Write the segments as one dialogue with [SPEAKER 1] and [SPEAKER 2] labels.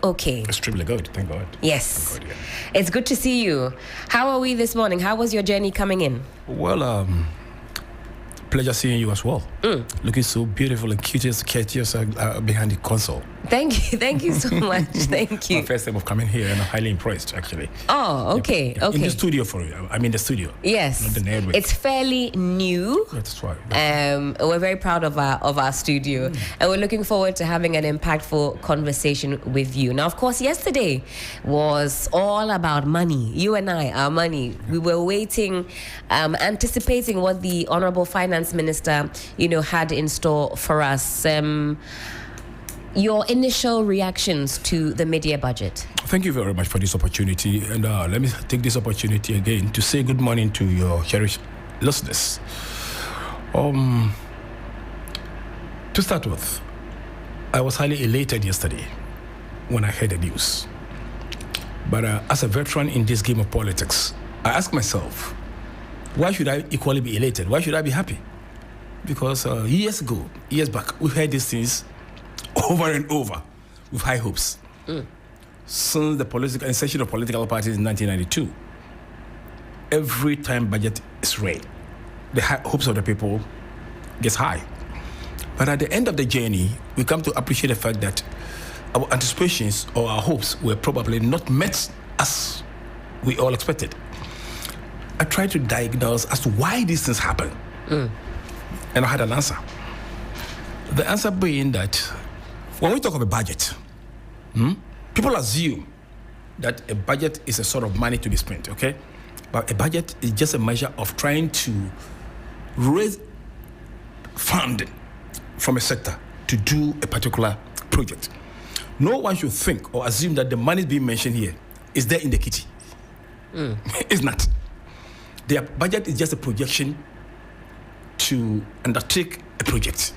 [SPEAKER 1] okay?
[SPEAKER 2] Extremely good, thank God.
[SPEAKER 1] Yes.
[SPEAKER 2] Thank God,
[SPEAKER 1] It's good to see you. How are we this morning? How was your journey coming in?
[SPEAKER 2] Well, pleasure seeing you as well. Looking so beautiful and cute behind the console.
[SPEAKER 1] Thank you so much. Thank you.
[SPEAKER 2] My first time of coming here, and I'm highly impressed, actually.
[SPEAKER 1] Oh, okay,
[SPEAKER 2] Yeah.
[SPEAKER 1] okay.
[SPEAKER 2] In the studio for you. I'm in the studio.
[SPEAKER 1] Yes.
[SPEAKER 2] Not the network.
[SPEAKER 1] It's fairly new.
[SPEAKER 2] That's right.
[SPEAKER 1] We're very proud of our studio, and we're looking forward to having an impactful conversation with you. Now, of course, yesterday was all about money. You and I, our money. We were waiting, anticipating what the Honorable Finance Minister, had in store for us. Your initial reactions to the mid-year budget?
[SPEAKER 2] Thank you very much for this opportunity. And let me take this opportunity again to say good morning to your cherished listeners. To start with, I was highly elated yesterday when I heard the news. But as a veteran in this game of politics, I asked myself, why should I equally be elated? Why should I be happy? Because years back, we heard these things over and over with high hopes. Since the inception of political parties in 1992, every time budget is read, the hopes of the people gets high. But at the end of the journey, we come to appreciate the fact that our anticipations or our hopes were probably not met as we all expected. I tried to diagnose as to why these things happen. And I had an answer. The answer being that when we talk of a budget, people assume that a budget is a sort of money to be spent, okay? But a budget is just a measure of trying to raise funding from a sector to do a particular project. No one should think or assume that the money being mentioned here is there in the kitty. It's not. The budget is just a projection to undertake a project.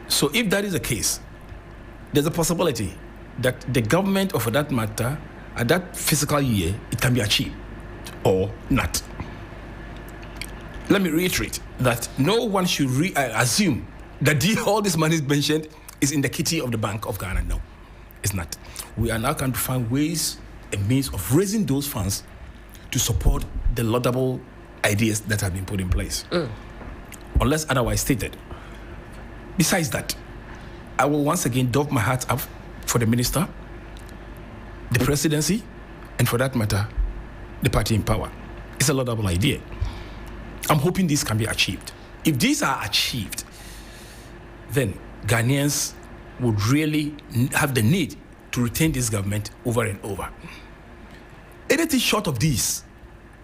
[SPEAKER 2] So if that is the case, there's a possibility that the government, or for that matter, at that fiscal year, it can be achieved or not. Let me reiterate that no one should assume that all this money is mentioned is in the kitty of the Bank of Ghana. No, it's not. We are now going to find ways and means of raising those funds to support the laudable ideas that have been put in place, unless otherwise stated. Besides that, I will once again doff my hat up for the minister, the presidency, and for that matter, the party in power. It's a laudable idea. I'm hoping this can be achieved. If these are achieved, then Ghanaians would really have the need to retain this government over and over. Anything short of this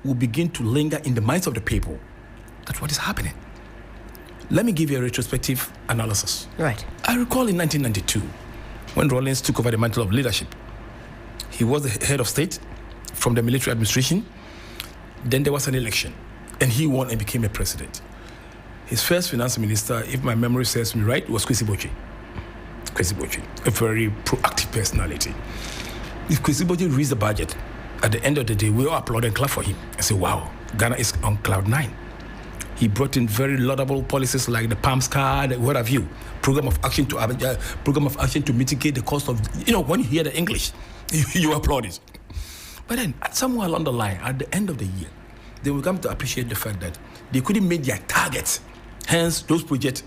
[SPEAKER 2] will begin to linger in the minds of the people. That's what is happening. Let me give you a retrospective analysis.
[SPEAKER 1] Right.
[SPEAKER 2] I recall in 1992, when Rawlings took over the mantle of leadership. He was the head of state from the military administration. Then there was an election, and he won and became a president. His first finance minister, if my memory serves me right, was Kwesi Botwe. Kwesi Botwe, a very proactive personality. If Kwesi Botwe reads the budget, at the end of the day, we all applaud and clap for him and say, wow, Ghana is on cloud 9. He brought in very laudable policies like the PAMS card, what have you, program of action to mitigate the cost of, when you hear the English, you applaud it. But then, somewhere along the line, at the end of the year, they will come to appreciate the fact that they couldn't meet their targets. Hence, those projects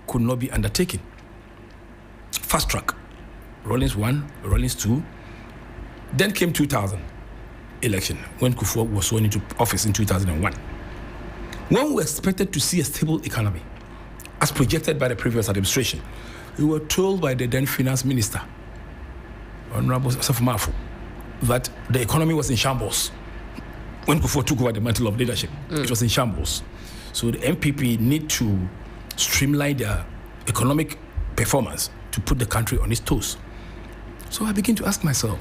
[SPEAKER 2] could not be undertaken. Fast track, Rawlings 1, Rawlings 2. Then came 2000 election, when Kufuor was sworn into office in 2001. When we expected to see a stable economy, as projected by the previous administration, we were told by the then finance minister, Honorable Asaf Mafu, that the economy was in shambles. When Kufuor took over the mantle of leadership, it was in shambles. So the MPP need to streamline their economic performance to put the country on its toes. So I begin to ask myself,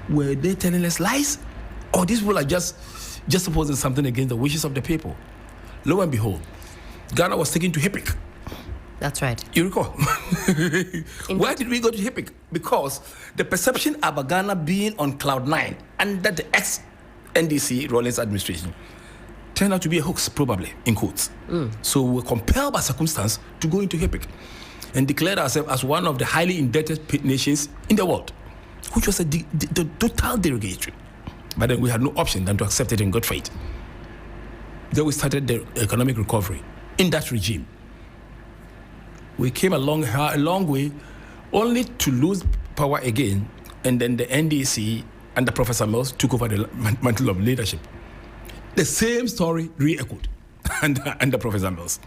[SPEAKER 2] were they telling us lies? Or these people are just opposing something against the wishes of the people? Lo and behold, Ghana was taken to HIPIC.
[SPEAKER 1] That's right.
[SPEAKER 2] You recall? Why did we go to HIPIC? Because the perception about Ghana being on cloud 9 under the ex-NDC Rawlings administration turned out to be a hoax, probably, in quotes. So we were compelled by circumstance to go into HIPIC and declared ourselves as one of the highly indebted nations in the world. which was the total derogatory. But then we had no option than to accept it in good faith. Then we started the economic recovery in that regime. We came a long way, only to lose power again, and then the NDC under Professor Mills took over the mantle of leadership. The same story re-echoed under Professor Mills.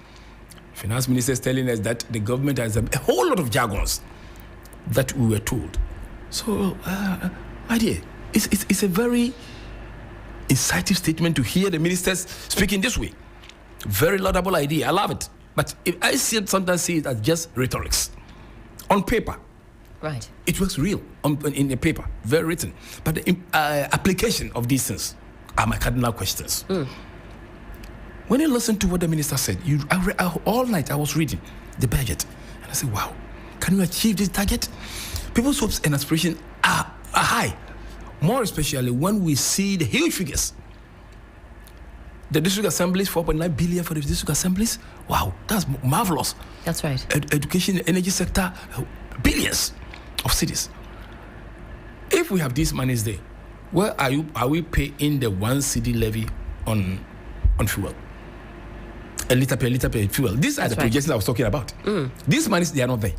[SPEAKER 2] Finance Minister is telling us that the government has a whole lot of jargons that we were told. So, my dear, it's a very incisive statement to hear the ministers speaking this way. Very laudable idea. I love it. But if I sometimes see it as just rhetorics. On paper,
[SPEAKER 1] right,
[SPEAKER 2] it works real in the paper, very written. But the application of these things are my cardinal questions. When you listen to what the minister said, all night I was reading the budget, and I said, wow, can we achieve this target? People's hopes and aspirations are high, more especially when we see the huge figures. The district assemblies, 4.9 billion for the district assemblies. Wow, that's marvelous.
[SPEAKER 1] That's right.
[SPEAKER 2] Education, energy sector, billions of cities. If we have these monies there, where are we paying the 1 cedi levy on fuel? A liter per fuel. These are the projections I was talking about. These monies, they are not there.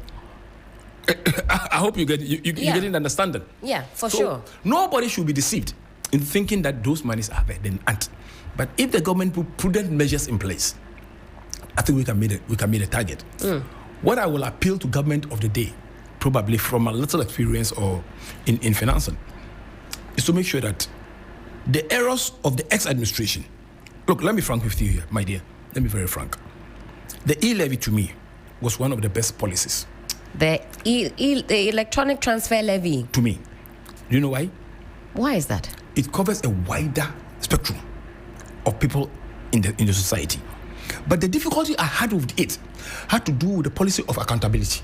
[SPEAKER 2] I hope you get an understanding.
[SPEAKER 1] Yeah, for sure.
[SPEAKER 2] Nobody should be deceived in thinking that those monies are there. Then aren't. But if the government put prudent measures in place, I think we can meet a target. What I will appeal to government of the day, probably from a little experience or in financing, is to make sure that the errors of the ex-administration. Look, let me be frank with you here, my dear. Let me be very frank. The e-levy to me was one of the best policies.
[SPEAKER 1] The electronic transfer levy.
[SPEAKER 2] To me. Do you know why?
[SPEAKER 1] Why is that?
[SPEAKER 2] It covers a wider spectrum of people in the society. But the difficulty I had with it had to do with the policy of accountability.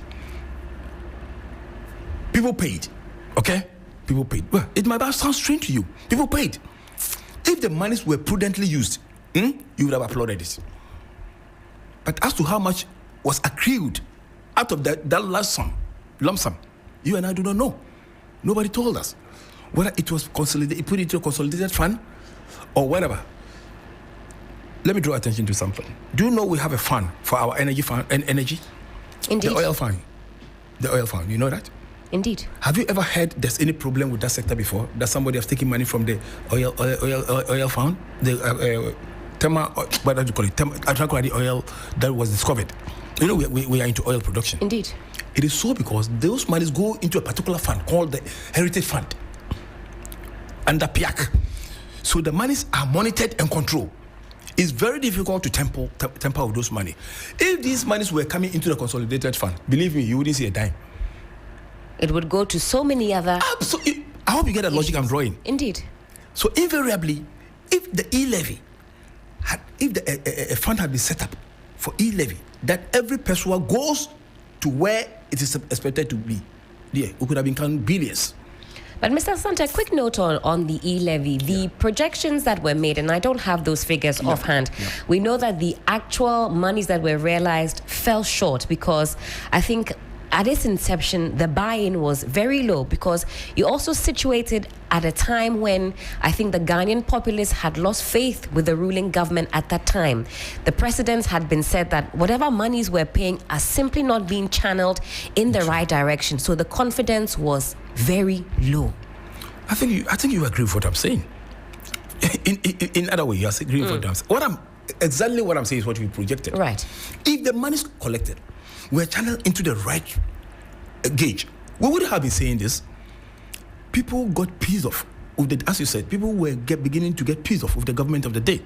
[SPEAKER 2] People paid, okay? People paid. Well, it might sound strange to you. People paid. If the monies were prudently used, you would have applauded it. But as to how much was accrued out of that lump sum, you and I do not know. Nobody told us whether it was consolidated, put into a consolidated fund or whatever. Let me draw attention to something. Do you know we have a fund for our energy fund and energy?
[SPEAKER 1] Indeed.
[SPEAKER 2] The oil fund. The oil fund. You know that?
[SPEAKER 1] Indeed.
[SPEAKER 2] Have you ever heard there's any problem with that sector before? That somebody has taken money from the oil fund? The what do you call it? Oil that was discovered. You know, we are into oil production.
[SPEAKER 1] Indeed.
[SPEAKER 2] It is so because those monies go into a particular fund called the Heritage Fund under PIAC. So the monies are monitored and controlled. It's very difficult to tamper with those money. If these monies were coming into the consolidated fund, believe me, you wouldn't see a dime.
[SPEAKER 1] It would go to so many other...
[SPEAKER 2] Absolutely. I hope you get the logic I'm drawing.
[SPEAKER 1] Indeed.
[SPEAKER 2] So invariably, if the e-levy, a fund had been set up for e-levy, that every person goes to where it is expected to be, we could have been counting billions.
[SPEAKER 1] But Mr. Santa, a quick note on the e-levy. The projections that were made, and I don't have those figures offhand, we know that the actual monies that were realized fell short because I think at its inception, the buy-in was very low because you also situated at a time when I think the Ghanaian populace had lost faith with the ruling government at that time. The precedents had been said that whatever monies we're paying are simply not being channeled in the right direction. So the confidence was very low.
[SPEAKER 2] I think you agree with what I'm saying. In other words, you are agreeing with what I'm exactly what I'm saying is what we projected.
[SPEAKER 1] Right.
[SPEAKER 2] If the money is collected were channeled into the right gauge, we would have been saying this. People got pissed off with the, as you said, people were beginning to get pissed off with the government of the day.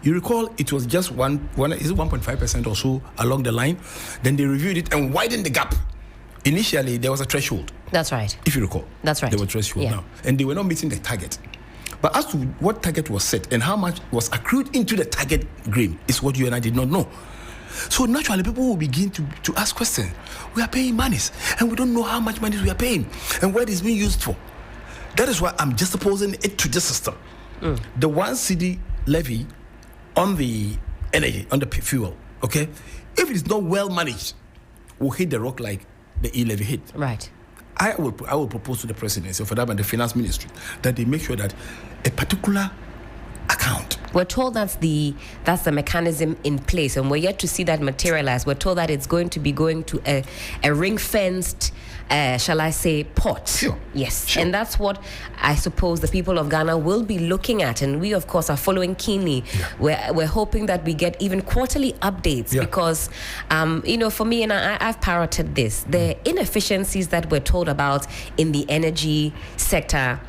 [SPEAKER 2] You recall it was just 1.5% or so along the line. Then they reviewed it and widened the gap. Initially, there was a threshold.
[SPEAKER 1] That's right.
[SPEAKER 2] If you recall.
[SPEAKER 1] That's right.
[SPEAKER 2] There was a threshold now. And they were not meeting the target. But as to what target was set and how much was accrued into the target grade is what you and I did not know. So naturally, people will begin to ask questions. We are paying monies, and we don't know how much money we are paying and what it's being used for. That is why I'm just opposing it to this system. The 1 cedi levy on the energy, on the fuel, okay? If it is not well managed, will hit the rock like the e-levy hit.
[SPEAKER 1] Right.
[SPEAKER 2] I will propose to the presidency, for that and the finance ministry, that they make sure that a particular account.
[SPEAKER 1] We're told that's the mechanism in place, and we're yet to see that materialize. We're told that it's going to be going to a ring-fenced, shall I say, pot.
[SPEAKER 2] Sure.
[SPEAKER 1] Yes.
[SPEAKER 2] Sure.
[SPEAKER 1] And that's what I suppose the people of Ghana will be looking at, and we of course are following keenly. We're hoping that we get even quarterly updates because for me, and I've parroted this, the inefficiencies that we're told about in the energy sector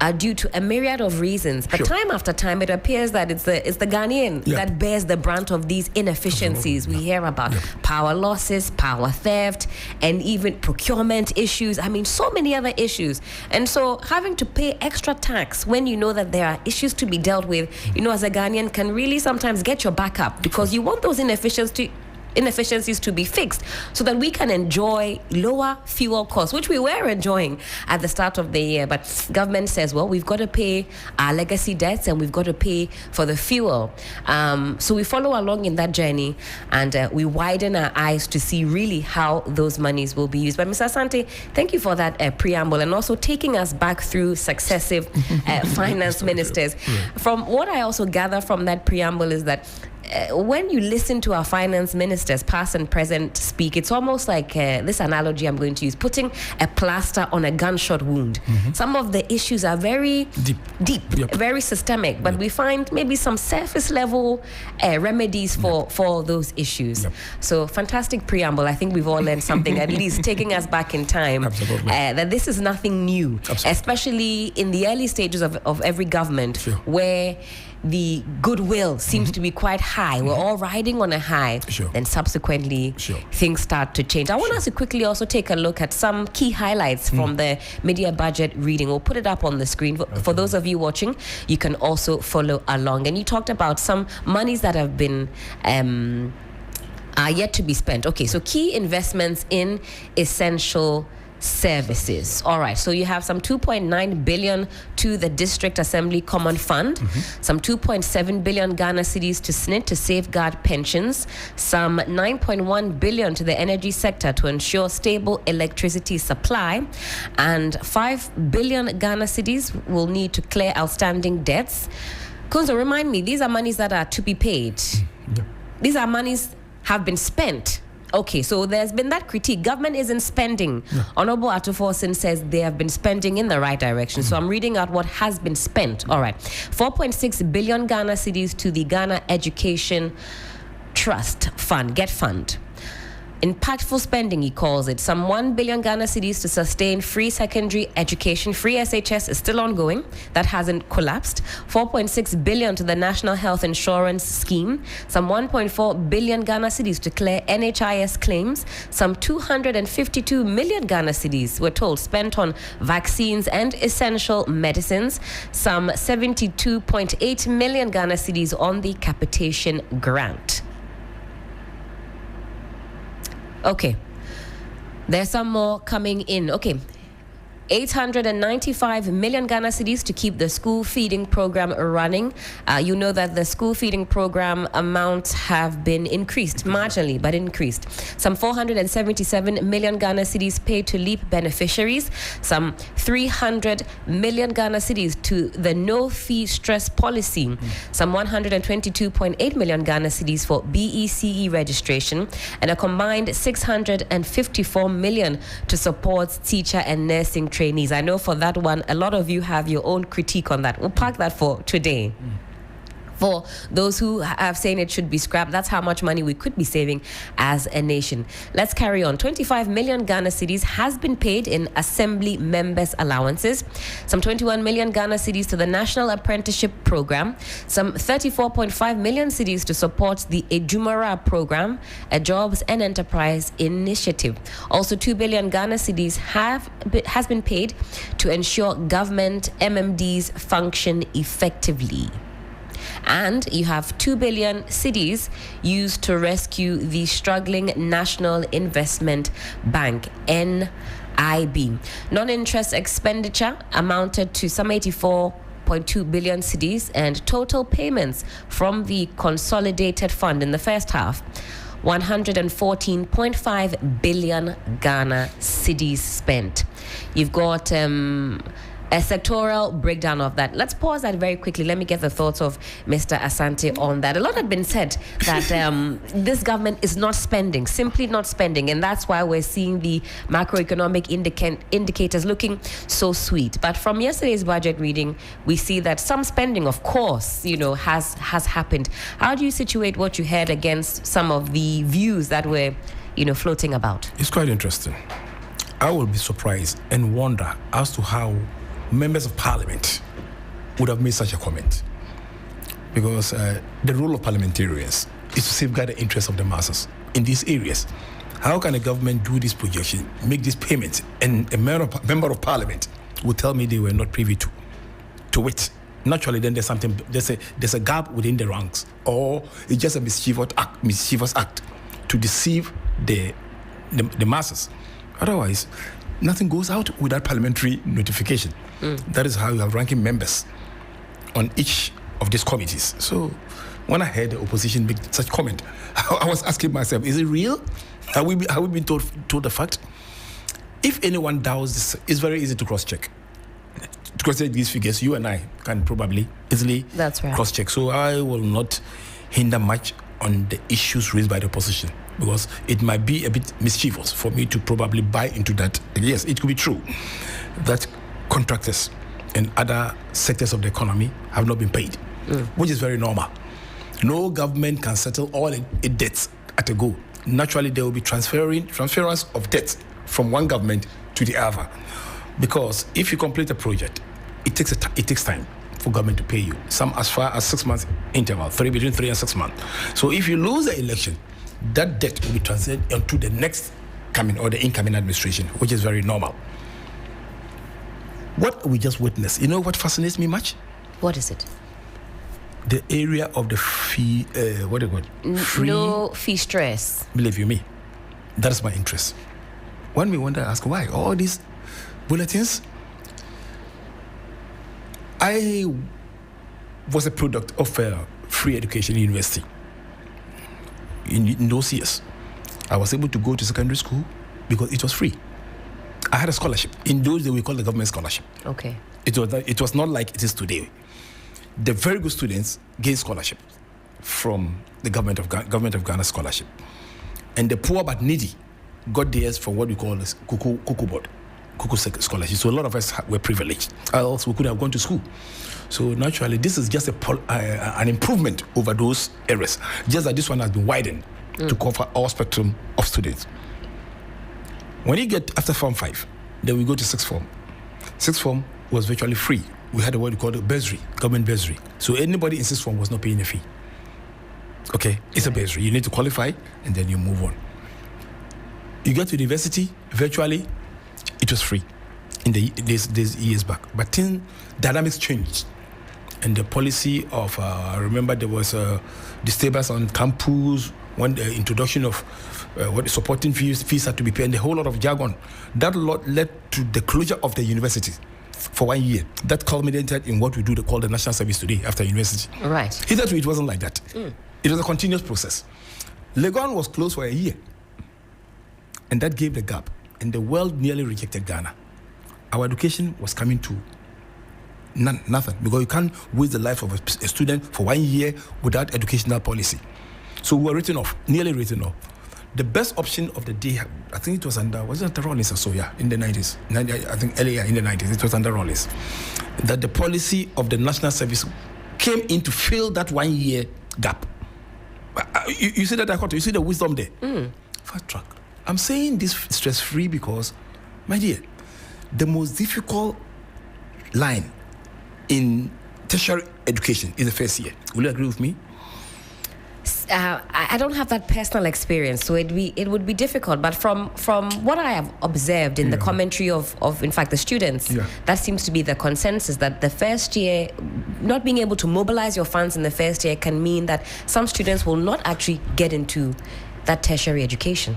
[SPEAKER 1] are due to a myriad of reasons. But time after time, it appears that it's the Ghanaian that bears the brunt of these inefficiencies. We hear about power losses, power theft, and even procurement issues. I mean, so many other issues. And so having to pay extra tax when you know that there are issues to be dealt with, as a Ghanaian, can really sometimes get your back up because you want those inefficiencies to be fixed so that we can enjoy lower fuel costs, which we were enjoying at the start of the year. But government says, well, we've got to pay our legacy debts and we've got to pay for the fuel. So we follow along in that journey and we widen our eyes to see really how those monies will be used. But Mr. Asante, thank you for that preamble and also taking us back through successive finance ministers. From what I also gather from that preamble is that when you listen to our finance ministers, past and present, speak, it's almost like this analogy I'm going to use, putting a plaster on a gunshot wound. Some of the issues are very deep, very systemic, but we find maybe some surface level remedies for those issues. So fantastic preamble. I think we've all learned something, at least taking us back in time, that this is nothing new, especially in the early stages of every government where the goodwill seems to be quite high. We're all riding on a high. Then subsequently, things start to change. I want us to quickly also take a look at some key highlights from the media budget reading. We'll put it up on the screen. For those of you watching, you can also follow along. And you talked about some monies that have been are yet to be spent. Okay, so key investments in essential services. All right, so you have some 2.9 billion to the District Assembly Common Fund, some 2.7 billion Ghana cedis to SNIT to safeguard pensions, some 9.1 billion to the energy sector to ensure stable electricity supply, and 5 billion Ghana cedis will need to clear outstanding debts. Kunzo, remind me, these are monies that are to be paid. These are monies have been spent. Okay, so there's been that critique. Government isn't spending. Honorable Atuforsen says they have been spending in the right direction. So I'm reading out what has been spent. All right. 4.6 billion Ghana cedis to the Ghana Education Trust Fund, GET Fund. Impactful spending, he calls it. Some 1 billion Ghana cedis to sustain free secondary education. Free SHS is still ongoing. That hasn't collapsed. 4.6 billion to the National Health Insurance Scheme. Some 1.4 billion Ghana cedis to clear NHIS claims. Some 252 million Ghana cedis, we're told, spent on vaccines and essential medicines. Some 72.8 million Ghana cedis on the capitation grant. Okay, there's some more coming in. Okay, 895 million Ghana cedis to keep the school feeding program running. You know that the school feeding program amounts have been increased, marginally, but increased. Some 477 million Ghana cedis paid to LEAP beneficiaries. Some 300 million Ghana cedis to the no-fee stress policy. Some 122.8 million Ghana cedis for BECE registration. And a combined 654 million to support teacher and nursing trainees. I know for that one, a lot of you have your own critique on that. We'll park that for today. For those who have saying it should be scrapped, that's how much money we could be saving as a nation. Let's carry on. 25 million Ghana cedis has been paid in assembly members' allowances. Some 21 million Ghana cedis to the National Apprenticeship Program. Some 34.5 million cedis to support the Ejumara Program, a jobs and enterprise initiative. Also, 2 billion Ghana cedis has been paid to ensure government MMDs function effectively. And you have 2 billion cedis used to rescue the struggling National Investment Bank, NIB. Non-interest expenditure amounted to some 84.2 billion cedis, and total payments from the consolidated fund in the first half 114.5 billion Ghana cedis spent. You've got a sectoral breakdown of that. Let's pause that very quickly. Let me get the thoughts of Mr. Asante on that. A lot had been said that this government is not spending, simply not spending, and that's why we're seeing the macroeconomic indicators looking so sweet. But from yesterday's budget reading, we see that some spending, of course, has happened. How do you situate what you heard against some of the views that were, floating about?
[SPEAKER 2] It's quite interesting. I will be surprised and wonder as to how members of parliament would have made such a comment, because the role of parliamentarians is to safeguard the interests of the masses in these areas. How can a government do this projection, make these payments, and a member of parliament would tell me they were not privy to it? Naturally, then there's a gap within the ranks, or it's just a mischievous act to deceive the masses. Otherwise, nothing goes out without parliamentary notification. That is how you have ranking members on each of these committees. So when I heard the opposition make such comment, I was asking myself, is it real? Have we been told the fact? If anyone doubts this, it's very easy to cross-check. To cross-check these figures, you and I can probably easily cross-check. So I will not hinder much on the issues raised by the opposition, because it might be a bit mischievous for me to probably buy into that. Yes, it could be true that contractors and other sectors of the economy have not been paid, which is very normal. No government can settle all its debts at a go. Naturally, there will be transference of debts from one government to the other, because if you complete a project, it takes time for government to pay you. Some as far as 6 months interval, between 3 and 6 months. So if you lose the election, that debt will be transferred onto the next coming or the incoming administration, which is very normal. What we just witnessed, what fascinates me much?
[SPEAKER 1] What is it?
[SPEAKER 2] The area of the fee, what do you call it?
[SPEAKER 1] No fee stress.
[SPEAKER 2] Believe you me, that's my interest. When we wonder, ask why all these bulletins. I was a product of free education in university. In those years, I was able to go to secondary school because it was free. I had a scholarship. In those days, we called the government scholarship.
[SPEAKER 1] Okay.
[SPEAKER 2] It was not like it is today. The very good students gained scholarship from the government of Ghana scholarship, and the poor but needy got theirs from what we call this Kuku board, Kuku scholarship. So a lot of us were privileged, else we could have gone to school. So naturally, this is just an improvement over those areas. Just that this one has been widened to cover all spectrum of students. When you get after Form 5, then we go to Sixth Form. Sixth Form was virtually free. We had what we call the bursary, government bursary. So anybody in Sixth Form was not paying a fee. Okay, it's a bursary. You need to qualify, and then you move on. You get to university, virtually, it was free in these years back. But then dynamics changed. And the policy of, remember there was disturbance on campus, when the introduction of what supporting fees had to be paid, and a whole lot of jargon. That led to the closure of the university for 1 year. That culminated in what we do call the national service today after university.
[SPEAKER 1] Right.
[SPEAKER 2] Hitherto, it wasn't like that. It was a continuous process. Legon was closed for a year, and that gave the gap, and the world nearly rejected Ghana. Our education was coming to nothing, because you can't waste the life of a student for 1 year without educational policy. So we were nearly written off. The best option of the day, I think it was under Rollins or so, in the 90s. I think earlier in the 90s, it was under Rollins. That the policy of the national service came in to fill that 1 year gap. You see that, you see the wisdom there? Fast track. I'm saying this stress-free because, my dear, the most difficult line in tertiary education is the first year. Will you agree with me?
[SPEAKER 1] I don't have that personal experience, so it would be difficult. But from what I have observed in the commentary of in fact the students, that seems to be the consensus, that the first year, not being able to mobilize your funds in the first year can mean that some students will not actually get into that tertiary education.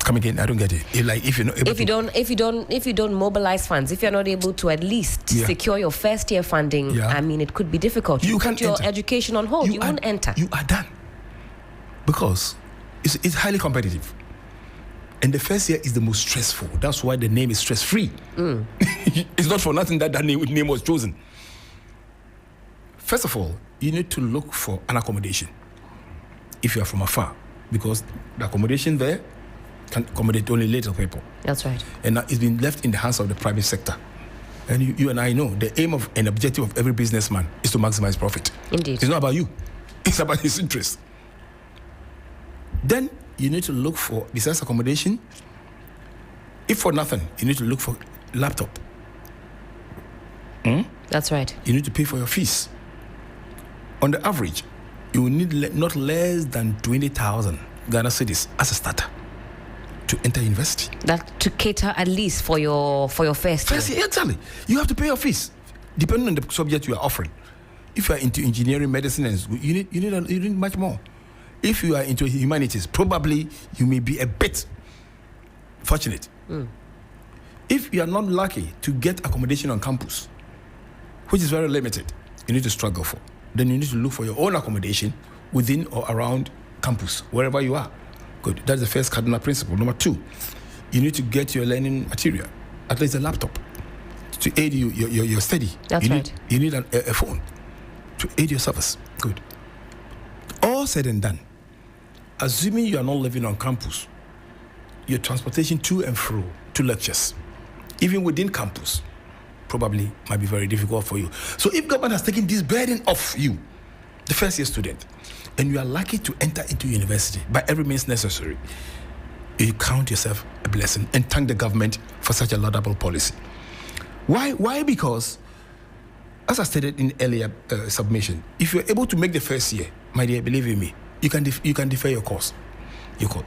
[SPEAKER 2] Come again, I don't get it.
[SPEAKER 1] If you don't mobilize funds, if you're not able to at least secure your first year funding, I mean, it could be difficult. You put your education on hold. You won't enter.
[SPEAKER 2] You are done. Because It's highly competitive. And the first year is the most stressful. That's why the name is stress-free. It's not for nothing that name was chosen. First of all, you need to look for an accommodation if you are from afar, because the accommodation there can accommodate only little people.
[SPEAKER 1] That's right.
[SPEAKER 2] And now it's been left in the hands of the private sector. And you and I know the aim of and objective of every businessman is to maximize profit.
[SPEAKER 1] Indeed.
[SPEAKER 2] It's not about you. It's about his interest. Then you need to look for, besides accommodation, if for nothing, you need to look for laptop.
[SPEAKER 1] That's right.
[SPEAKER 2] You need to pay for your fees. On the average, you will need not less than 20,000 Ghana cedis as a starter to enter university.
[SPEAKER 1] That to cater at least for your first year.
[SPEAKER 2] Yes, exactly. You have to pay your fees, depending on the subject you are offering. If you are into engineering, medicine, and you need much more. If you are into humanities, probably you may be a bit fortunate. If you are not lucky to get accommodation on campus, which is very limited, you need to struggle for. Then you need to look for your own accommodation within or around campus, wherever you are. Good. That's the first cardinal principle. Number 2, you need to get your learning material, at least a laptop, to aid your study.
[SPEAKER 1] That's right.
[SPEAKER 2] You need a phone to aid your service. Good. All said and done, assuming you are not living on campus, your transportation to and fro to lectures, even within campus, probably might be very difficult for you. So if government has taken this burden off you, the first year student, and you are lucky to enter into university by every means necessary, you count yourself a blessing and thank the government for such a laudable policy. Why? Because, as I stated in earlier submission, if you're able to make the first year, my dear, believe in me, you can defer your course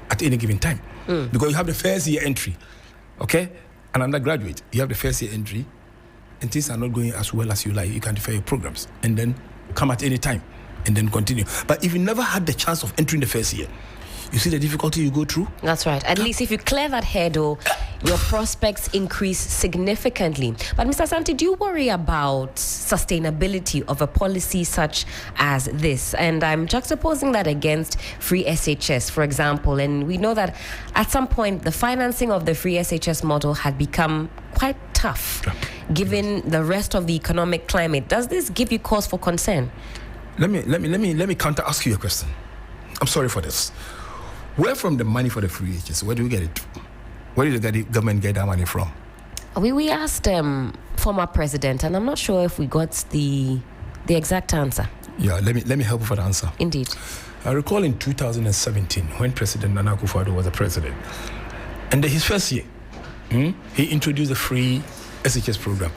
[SPEAKER 2] at any given time, because you have the first year entry. Okay, an undergraduate, you have the first year entry, and things are not going as well as you like. You can defer your programs and then come at any time and then continue. But if you never had the chance of entering the first year, you see the difficulty you go through?
[SPEAKER 1] That's right. At least if you clear that hurdle, your prospects increase significantly. But Mr. Santi, do you worry about sustainability of a policy such as this? And I'm juxtaposing that against free SHS, for example. And we know that at some point, the financing of the free SHS model had become quite tough, given the rest of the economic climate. Does this give you cause for concern?
[SPEAKER 2] Let me counter ask you a question. I'm sorry for this. Where from the money for the free HS? Where do we get it? Where did the government get that money from?
[SPEAKER 1] We asked former president, and I'm not sure if we got the exact answer.
[SPEAKER 2] Yeah, let me help you for the answer.
[SPEAKER 1] Indeed.
[SPEAKER 2] I recall in 2017 when President Nana Akufo-Addo was the president, and his first year, he introduced a free SHS program.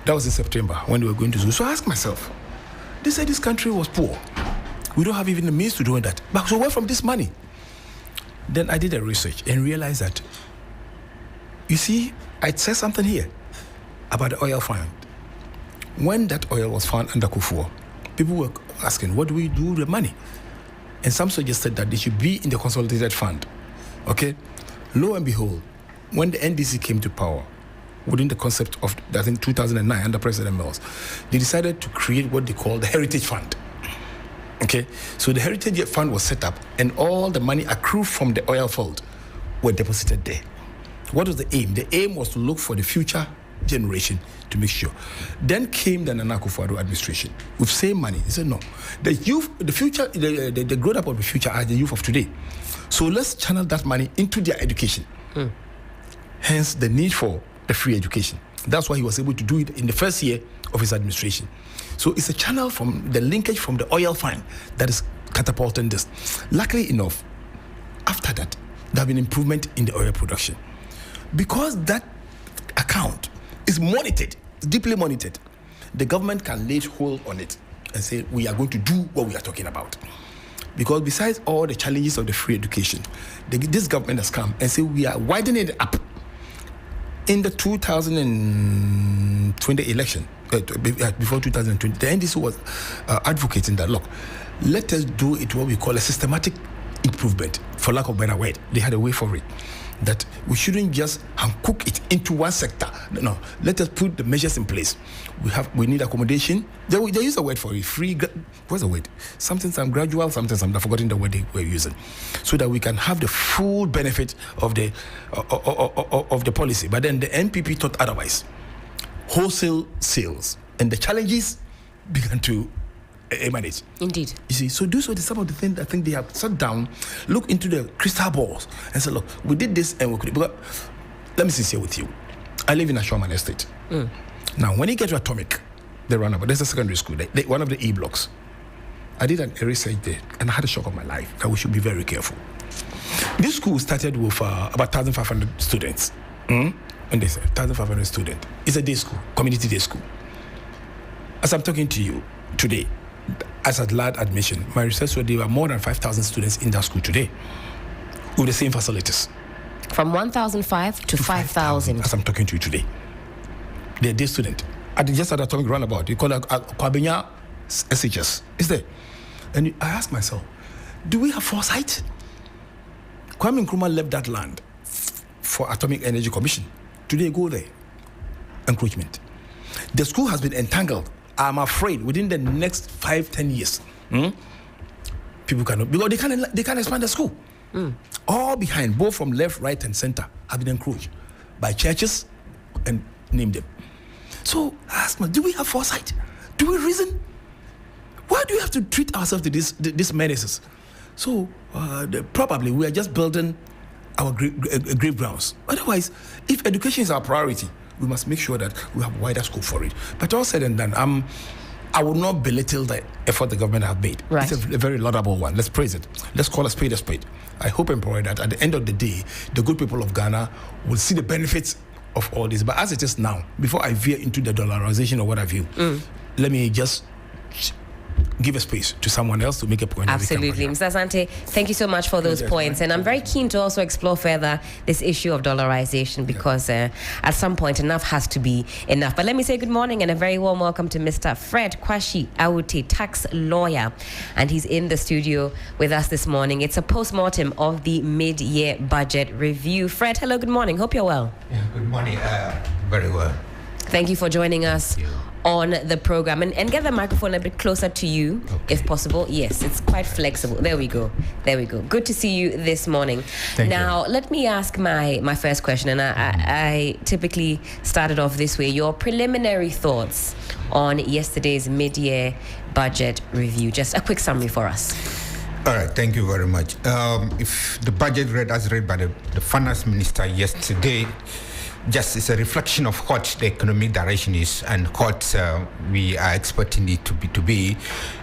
[SPEAKER 2] That was in September when we were going to Zoo. So I asked myself, they said this country was poor. We don't have even the means to do that. But so where from this money? Then I did a research and realized that, you see, I said something here about the oil fund. When that oil was found under Kufuor, people were asking, what do we do with the money? And some suggested that they should be in the consolidated fund. Okay? Lo and behold, when the NDC came to power, within the concept of, I think, 2009, under President Mills, they decided to create what they call the Heritage Fund. Okay, so the Heritage Fund was set up, and all the money accrued from the oil field were deposited there. What was the aim? The aim was to look for the future generation to make sure. Then came the Nana Akufo-Addo administration with same money. He said, no, the youth, the future, the growth up of the future are the youth of today. So let's channel that money into their education. Hence the need for the free education. That's why he was able to do it in the first year of his administration. So it's a channel from the linkage from the oil fund that is catapulting this. Luckily enough, after that, there have been improvement in the oil production. Because that account is monitored, deeply monitored, the government can lay hold on it and say, we are going to do what we are talking about. Because besides all the challenges of the free education, this government has come and said, we are widening it up. In the 2020 election, before 2020, the NDC was advocating that, look, let us do it what we call a systematic improvement, for lack of a better word. They had a way for it, that we shouldn't just cook it into one sector. No, let us put the measures in place. We need accommodation. They use a word for it, free. What's the word? Sometimes I'm gradual, sometimes I'm forgetting the word they were using, so that we can have the full benefit of the policy. But then the NPP thought otherwise. Wholesale sales, and the challenges began to emanate.
[SPEAKER 1] Indeed.
[SPEAKER 2] You see, so those were some of the things I think they have sat down, look into the crystal balls, and said, look, we did this and we could. But let me be sincere with you. I live in a Sherman estate. Now, when you get to Atomic, they run about. There's a secondary school, one of the E blocks. I did a research there, and I had a shock of my life that we should be very careful. This school started with about 1,500 students. And they said 1,500 students. It's a day school, community day school. As I'm talking to you today, as a lad admission, my research showed there were more than 5,000 students in that school today with the same facilities.
[SPEAKER 1] From 1,005 to 5,000.
[SPEAKER 2] As I'm talking to you today. They're day student. Just at Atomic Roundabout, you call it Kwabenya SHS. It's there. And I asked myself, do we have foresight? Kwame Nkrumah left that land for Atomic Energy Commission. Today, go there. Encroachment. The school has been entangled. I'm afraid within the next 5-10 years, people cannot, because they can't expand the school. All behind, both from left, right, and center, have been encroached by churches and name them. So I ask myself, do we have foresight? Do we reason? Why do we have to treat ourselves to these menaces? So probably we are just building our grave grounds. Otherwise, if education is our priority, we must make sure that we have wider scope for it. But all said and done, I will not belittle the effort the government have made.
[SPEAKER 1] Right.
[SPEAKER 2] It's a very laudable one. Let's praise it. Let's call a spade a spade. I hope and pray that at the end of the day, the good people of Ghana will see the benefits of all this. But as it is now, before I veer into the dollarization or what have you, let me just give a space to someone else to make a point.
[SPEAKER 1] Absolutely. Mr. Asante, thank you so much for those points. And I'm very keen to also explore further this issue of dollarization because at some point enough has to be enough. But let me say good morning and a very warm welcome to Mr. Fred Kwashi Awute, tax lawyer. And he's in the studio with us this morning. It's a post-mortem of the mid-year budget review. Fred, hello, good morning. Hope you're well.
[SPEAKER 3] Yeah, good morning. Very well.
[SPEAKER 1] Thank you for joining us on the program, and get the microphone a bit closer to you, if possible. Yes, it's quite flexible. There we go. Good to see you this morning.
[SPEAKER 3] Thank
[SPEAKER 1] you.
[SPEAKER 3] You.
[SPEAKER 1] Let me ask my first question, and I typically started off this way. Your preliminary thoughts on yesterday's mid-year budget review. Just a quick summary for us.
[SPEAKER 3] All right, thank you very much. If the budget as read by the finance minister yesterday, just is a reflection of what the economic direction is and what we are expecting it to be.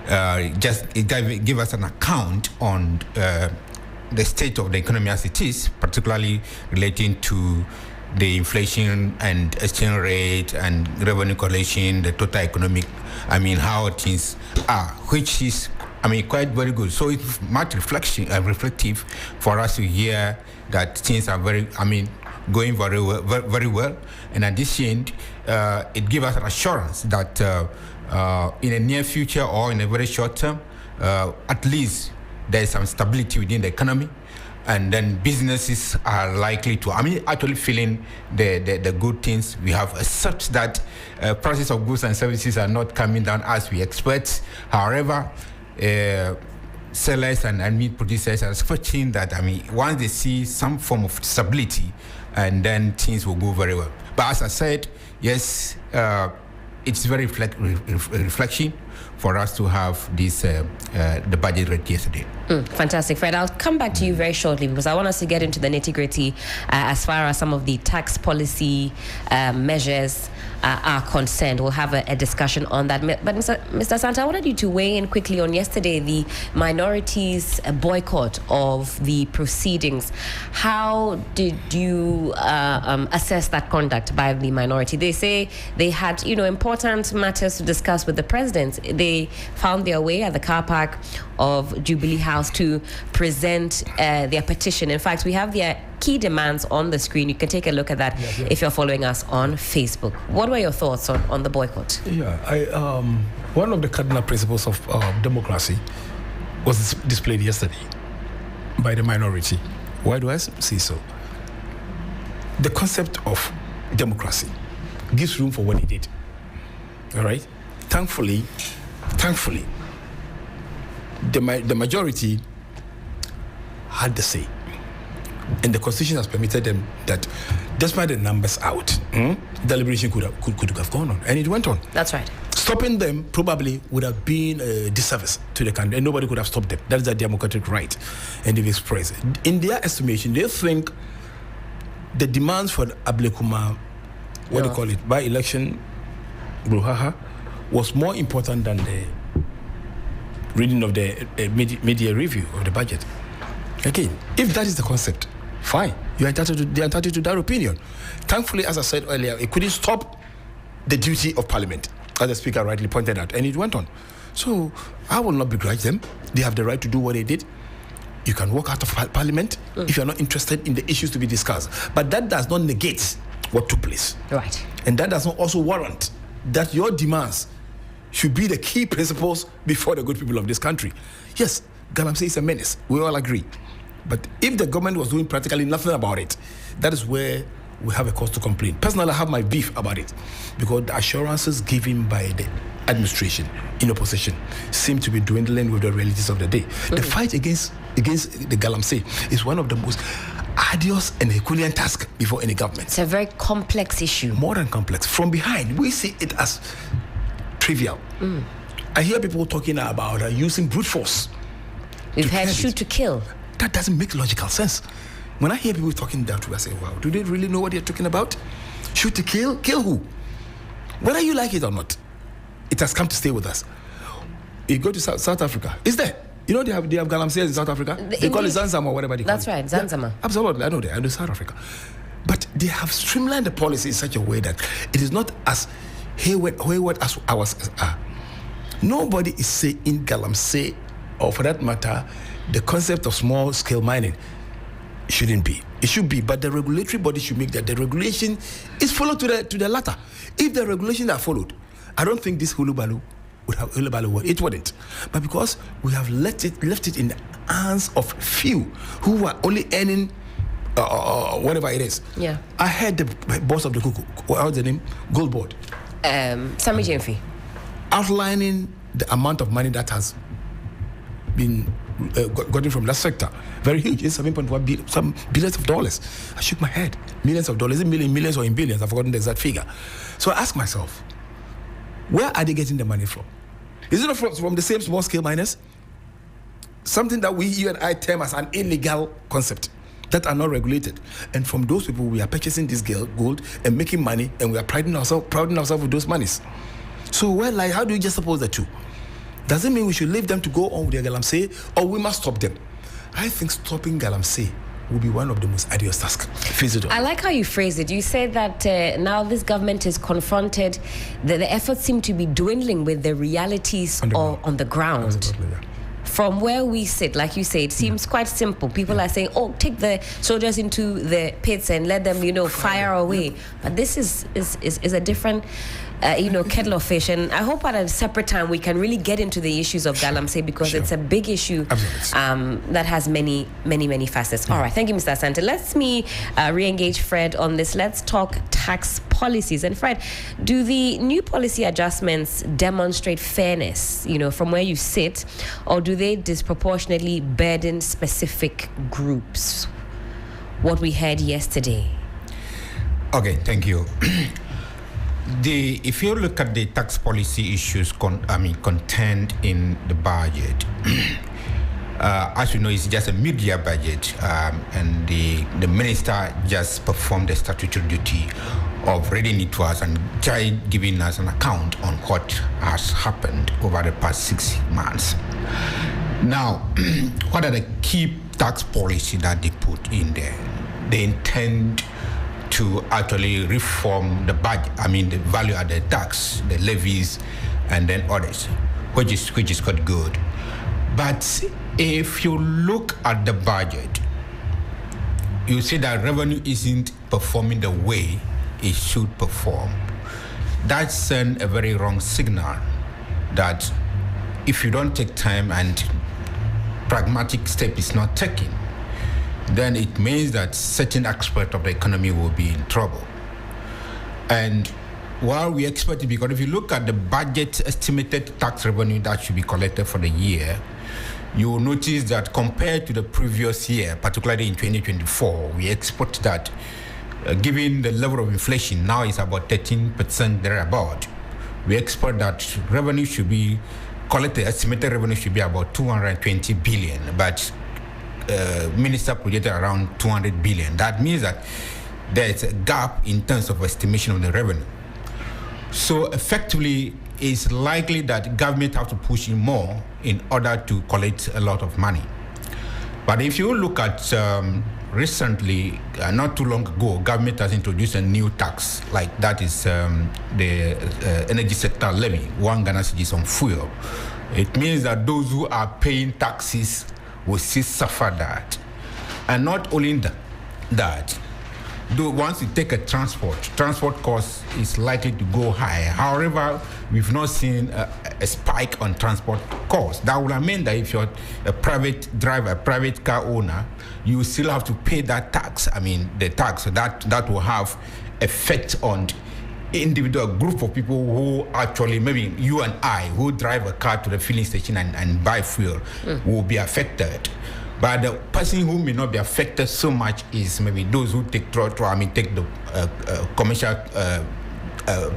[SPEAKER 3] It give us an account on the state of the economy as it is, particularly relating to the inflation and exchange rate and revenue correlation, the total economic, how things are, which is, quite very good. So it's much reflective for us to hear that things are going very well. In addition, it gives us an assurance that in the near future or in a very short term, at least there is some stability within the economy, and then businesses are likely to, actually feeling the good things we have, such that prices of goods and services are not coming down as we expect. However, sellers and meat producers are expecting that, once they see some form of stability, and then things will go very well. But as I said, yes, it's very reflection for us to have this the budget read yesterday.
[SPEAKER 1] Fantastic, Fred. I'll come back to you very shortly because I want us to get into the nitty-gritty as far as some of the tax policy measures are concerned. We'll have a discussion on that. But Mr. Santa, I wanted you to weigh in quickly on yesterday, the minorities' boycott of the proceedings. How did you assess that conduct by the minority? They say they had, important matters to discuss with the president. They found their way at the car park of Jubilee House to present their petition. In fact, we have their key demands on the screen. You can take a look at that if you're following us on Facebook. What were your thoughts on the boycott?
[SPEAKER 2] Yeah, one of the cardinal principles of democracy was displayed yesterday by the minority. Why do I say so? the concept of democracy gives room for what he did. All right? Thankfully, the majority had the say. And the Constitution has permitted them that, despite the numbers out, deliberation could have gone on. And it went on.
[SPEAKER 1] That's right.
[SPEAKER 2] Stopping them probably would have been a disservice to the country, and nobody could have stopped them. That's their democratic right, and they've expressed it. In their estimation, they think the demands for Ablekuma, what do you call it, by-election, brouhaha, was more important than the reading of the media review of the budget. Again, if that is the concept, fine. They're entitled to that opinion. Thankfully, as I said earlier, it couldn't stop the duty of Parliament, as the Speaker rightly pointed out, and it went on. So I will not begrudge them. They have the right to do what they did. You can walk out of Parliament if you're not interested in the issues to be discussed. But that does not negate what took place.
[SPEAKER 1] Right.
[SPEAKER 2] And that does not also warrant that your demands should be the key principles before the good people of this country. Yes, Galamsey is a menace. We all agree. But if the government was doing practically nothing about it, that is where we have a cause to complain. Personally, I have my beef about it because the assurances given by the administration in opposition seem to be dwindling with the realities of the day. The fight against the Galamsey is one of the most arduous and Herculean tasks before any government.
[SPEAKER 1] It's a very complex issue.
[SPEAKER 2] More than complex. From behind, we see it as trivial. I hear people talking about using brute force.
[SPEAKER 1] We've had shoot to kill.
[SPEAKER 2] That doesn't make logical sense. When I hear people talking that way, I say, wow, do they really know what they're talking about? Shoot to kill? Kill who? Whether you like it or not, it has come to stay with us. You go to South Africa. Is there? You know they have Galamsey in South Africa? They call it Zanzama or whatever they call it.
[SPEAKER 1] That's right, Zanzama.
[SPEAKER 2] Yeah, absolutely, I know that. I know South Africa. But they have streamlined the policy in such a way that it is not as wayward as ours are. Nobody is saying Galamsey, or for that matter, the concept of small-scale mining shouldn't be. It should be, but the regulatory body should make that the regulation is followed to the latter. If the regulations are followed, I don't think this hulubalu would have it wouldn't. But because we have left it in the hands of few who are only earning whatever it is.
[SPEAKER 1] Yeah.
[SPEAKER 2] I heard the boss of the Kuku, what's the name? Gold Board.
[SPEAKER 1] Sammy Jemfi.
[SPEAKER 2] Outlining the amount of money that has been gotten from that sector. Very huge. It's 7.1 billion, some billions of dollars. I shook my head. Millions of dollars. Is it millions or in billions? I've forgotten the exact figure. So I ask myself, where are they getting the money from? Is it from the same small-scale miners? Something that you and I term as an illegal concept that are not regulated. And from those people, we are purchasing this gold and making money, and we are priding ourselves with those monies. So, how do you just suppose the two? Does it mean we should leave them to go on with their Galamsey, or we must stop them? I think stopping Galamsey will be one of the most arduous tasks.
[SPEAKER 1] I like how you phrased it. You said that now this government is confronted, the efforts seem to be dwindling with the realities on the ground.
[SPEAKER 2] Absolutely, yeah.
[SPEAKER 1] From where we sit, like you say, it seems quite simple. People are saying, oh, take the soldiers into the pits and let them, fire away. But this is a different, kettle of fish. And I hope at a separate time we can really get into the issues of Galamsey because it's a big issue that has many, many, many facets. All right, thank you, Mr. Asante. Let's re-engage Fred on this. Let's talk tax policies. And Fred, do the new policy adjustments demonstrate fairness, from where you sit, or do they disproportionately burden specific groups? What we heard yesterday.
[SPEAKER 3] Okay, thank you. If you look at the tax policy issues contained in the budget, as you know, it's just a mid-year budget, and the minister just performed the statutory duty of reading it to us and giving us an account on what has happened over the past 6 months. Now, what are the key tax policy that they put in there? They intend to actually reform the budget, the value-added tax, the levies, and then others, which is quite good. But if you look at the budget, you see that revenue isn't performing the way it should perform. That sends a very wrong signal that if you don't take time and pragmatic step is not taken, then it means that certain aspect of the economy will be in trouble. And while we expect it, because if you look at the budget estimated tax revenue that should be collected for the year, you will notice that compared to the previous year, particularly in 2024, we expect that given the level of inflation now is about 13% thereabout, we expect that revenue should be collected, estimated revenue should be about 220 billion, but minister projected around 200 billion. That means that there is a gap in terms of estimation of the revenue. So effectively, it's likely that government have to push in more in order to collect a lot of money. But if you look at recently, not too long ago, government has introduced a new tax, like that is the energy sector levy, 1 Ghana cedis on fuel. It means that those who are paying taxes will still suffer that. And not only that, though once you take a transport cost is likely to go high. However, we've not seen a spike on transport costs. That would mean that if you're a private driver, a private car owner, you still have to pay that tax. I mean, the tax. So that will have effect on individual group of people who actually, maybe you and I, who drive a car to the filling station and buy fuel, will be affected. But the person who may not be affected so much is maybe those who take the commercial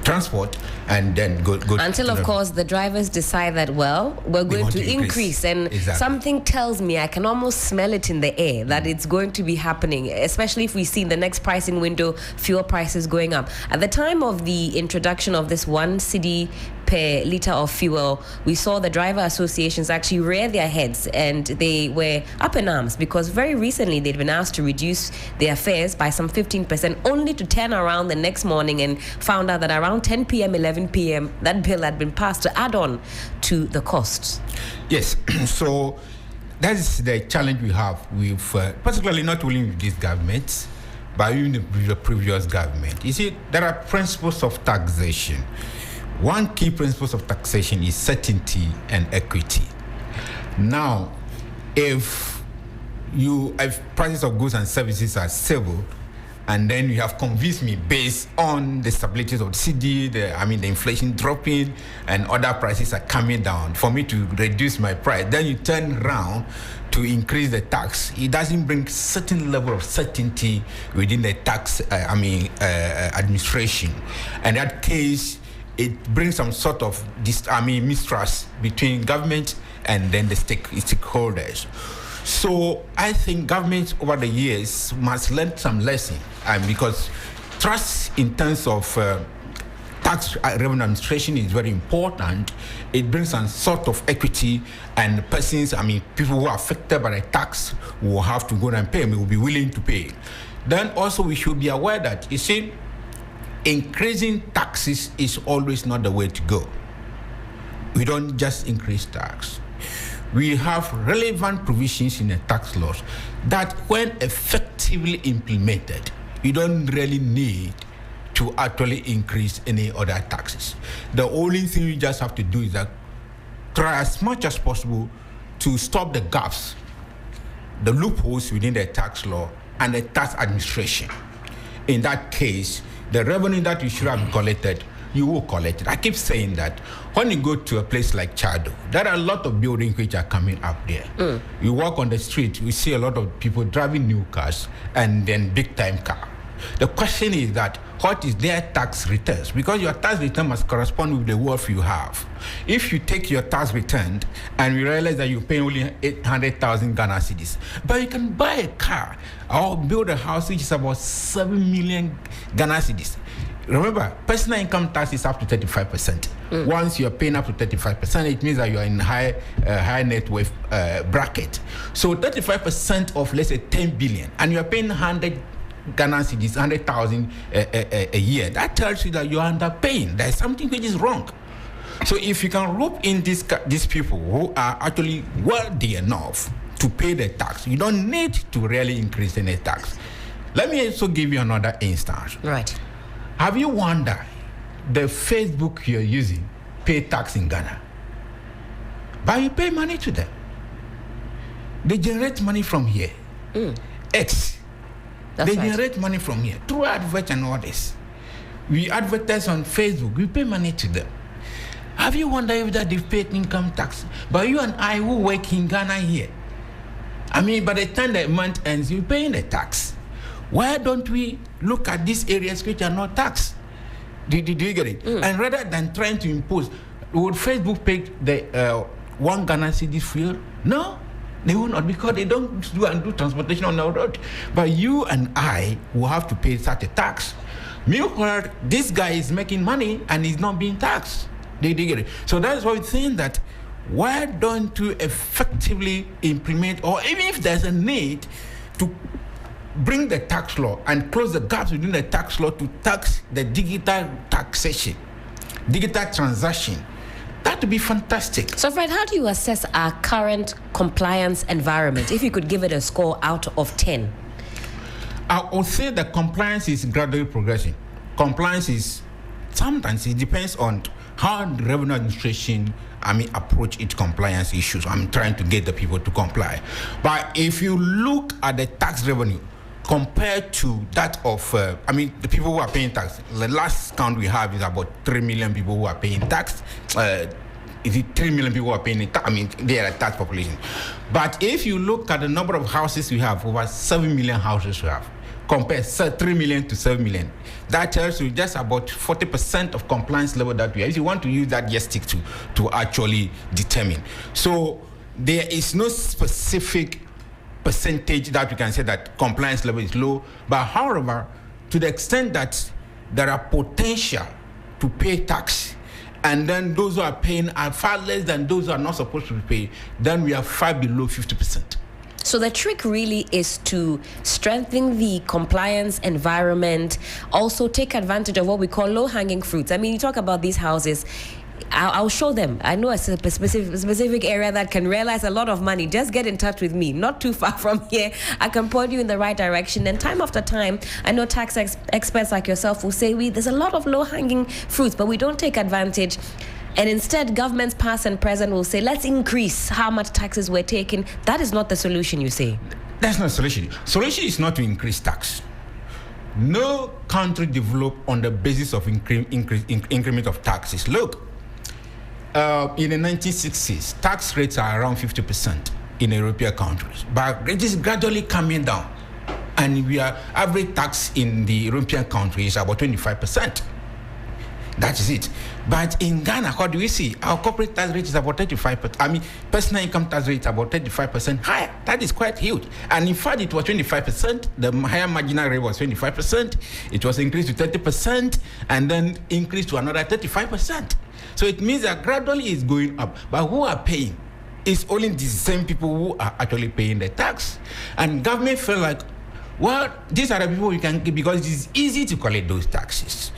[SPEAKER 3] transport and then go
[SPEAKER 1] until of course the drivers decide that, well, we're going to increase, and exactly. Something tells me, I can almost smell it in the air, that it's going to be happening, especially if we see in the next pricing window fuel prices going up. At the time of the introduction of this 1 cedi per litre of fuel, we saw the driver associations actually rear their heads, and they were up in arms because very recently they'd been asked to reduce their fares by some 15%, only to turn around the next morning and found out that around 10 p.m., 11 p.m., that bill had been passed to add on to the costs.
[SPEAKER 3] Yes, so that is the challenge we have with, particularly not only with this government, but even the previous government. You see, there are principles of taxation. One key principle of taxation is certainty and equity. Now, if prices of goods and services are stable, and then you have convinced me based on the stability of the cedi, the inflation dropping, and other prices are coming down, for me to reduce my price, then you turn around to increase the tax. It doesn't bring certain level of certainty within the tax administration. And in that case, it brings some sort of mistrust between government and then the stakeholders. So I think government over the years must learn some lesson, because trust in terms of tax revenue administration is very important. It brings some sort of equity, and persons, people who are affected by the tax will have to go and pay, will be willing to pay. Then also we should be aware that, you see, increasing taxes is always not the way to go. We don't just increase tax. We have relevant provisions in the tax laws that, when effectively implemented, you don't really need to actually increase any other taxes. The only thing you just have to do is that try as much as possible to stop the gaps, the loopholes within the tax law and the tax administration. In that case, the revenue that you should have collected, you will collect it. I keep saying that when you go to a place like Chado, there are a lot of buildings which are coming up there. You walk on the street, you see a lot of people driving new cars and then big time car. The question is that, what is their tax returns? Because your tax return must correspond with the wealth you have. If you take your tax return and you realize that you pay only 800,000 Ghana cedis, but you can buy a car or build a house which is about 7 million Ghana cedis. Remember, personal income tax is up to 35%. Once you're paying up to 35%, it means that you're in high net worth bracket. So 35% of, let's say, 10 billion, and you're paying 100 Ghana cedis, 100,000 a year. That tells you that you're underpaying. There's something which is wrong. So if you can rope in these people who are actually wealthy enough to pay the tax, you don't need to really increase any tax. Let me also give you another instance.
[SPEAKER 1] Right.
[SPEAKER 3] Have you wondered, the Facebook you're using pay tax in Ghana, but you pay money to them. They generate money from here. X.
[SPEAKER 1] That's
[SPEAKER 3] They
[SPEAKER 1] right.
[SPEAKER 3] generate money from here through adverts and all this. We advertise on Facebook. We pay money to them. Have you wondered if that they've paid income tax? But you and I who work in Ghana here, I mean, by the time the month ends, you're paying the tax. Why don't we look at these areas which are not taxed? Do you get it? And rather than trying to impose, would Facebook pay the 1 Ghana cedi fuel? No, they will not, because they don't do transportation on the road. But you and I will have to pay such a tax. Meanwhile, this guy is making money and he's not being taxed. They get it. So that's why we're saying that why don't you effectively implement, or even if there's a need to bring the tax law and close the gaps within the tax law to tax the digital taxation, digital transaction, that would be fantastic.
[SPEAKER 1] So, Fred, how do you assess our current compliance environment? If you could give it a score out of 10.
[SPEAKER 3] I would say that compliance is gradually progressing. Compliance is, sometimes it depends on how the revenue administration, approach its compliance issues. I'm trying to get the people to comply. But if you look at the tax revenue compared to that of, the people who are paying tax, the last count we have is about 3 million people who are paying tax. Is it 3 million people who are paying tax? They are a tax population. But if you look at the number of houses we have, over 7 million houses we have, compare 3 million to 7 million. That tells you just about 40% of compliance level that we have. If you want to use that yardstick to actually determine. So there is no specific percentage that we can say that compliance level is low. But however, to the extent that there are potential to pay tax, and then those who are paying are far less than those who are not supposed to pay, then we are far below 50%.
[SPEAKER 1] So the trick really is to strengthen the compliance environment, also take advantage of what we call low-hanging fruits. I mean, you talk about these houses, I'll show them. I know a specific area that can realize a lot of money. Just get in touch with me. Not too far from here. I can point you in the right direction. And time after time, I know tax experts like yourself will say, there's a lot of low-hanging fruits, but we don't take advantage. And instead, governments past and present will say, let's increase how much taxes we're taking. That is not the solution, you say.
[SPEAKER 3] That's not the solution. Solution is not to increase tax. No country developed on the basis of increment of taxes. Look, in the 1960s, tax rates are around 50% in European countries. But it is gradually coming down. And average tax in the European countries is about 25%. That is it. But in Ghana, what do we see? Our corporate tax rate is about 35%. Personal income tax rate is about 35% higher. That is quite huge. And in fact, it was 25%. The higher marginal rate was 25%. It was increased to 30%, and then increased to another 35%. So it means that gradually it's going up. But who are paying? It's only the same people who are actually paying the tax. And government feel like, well, these are the people we can, because it is easy to collect those taxes.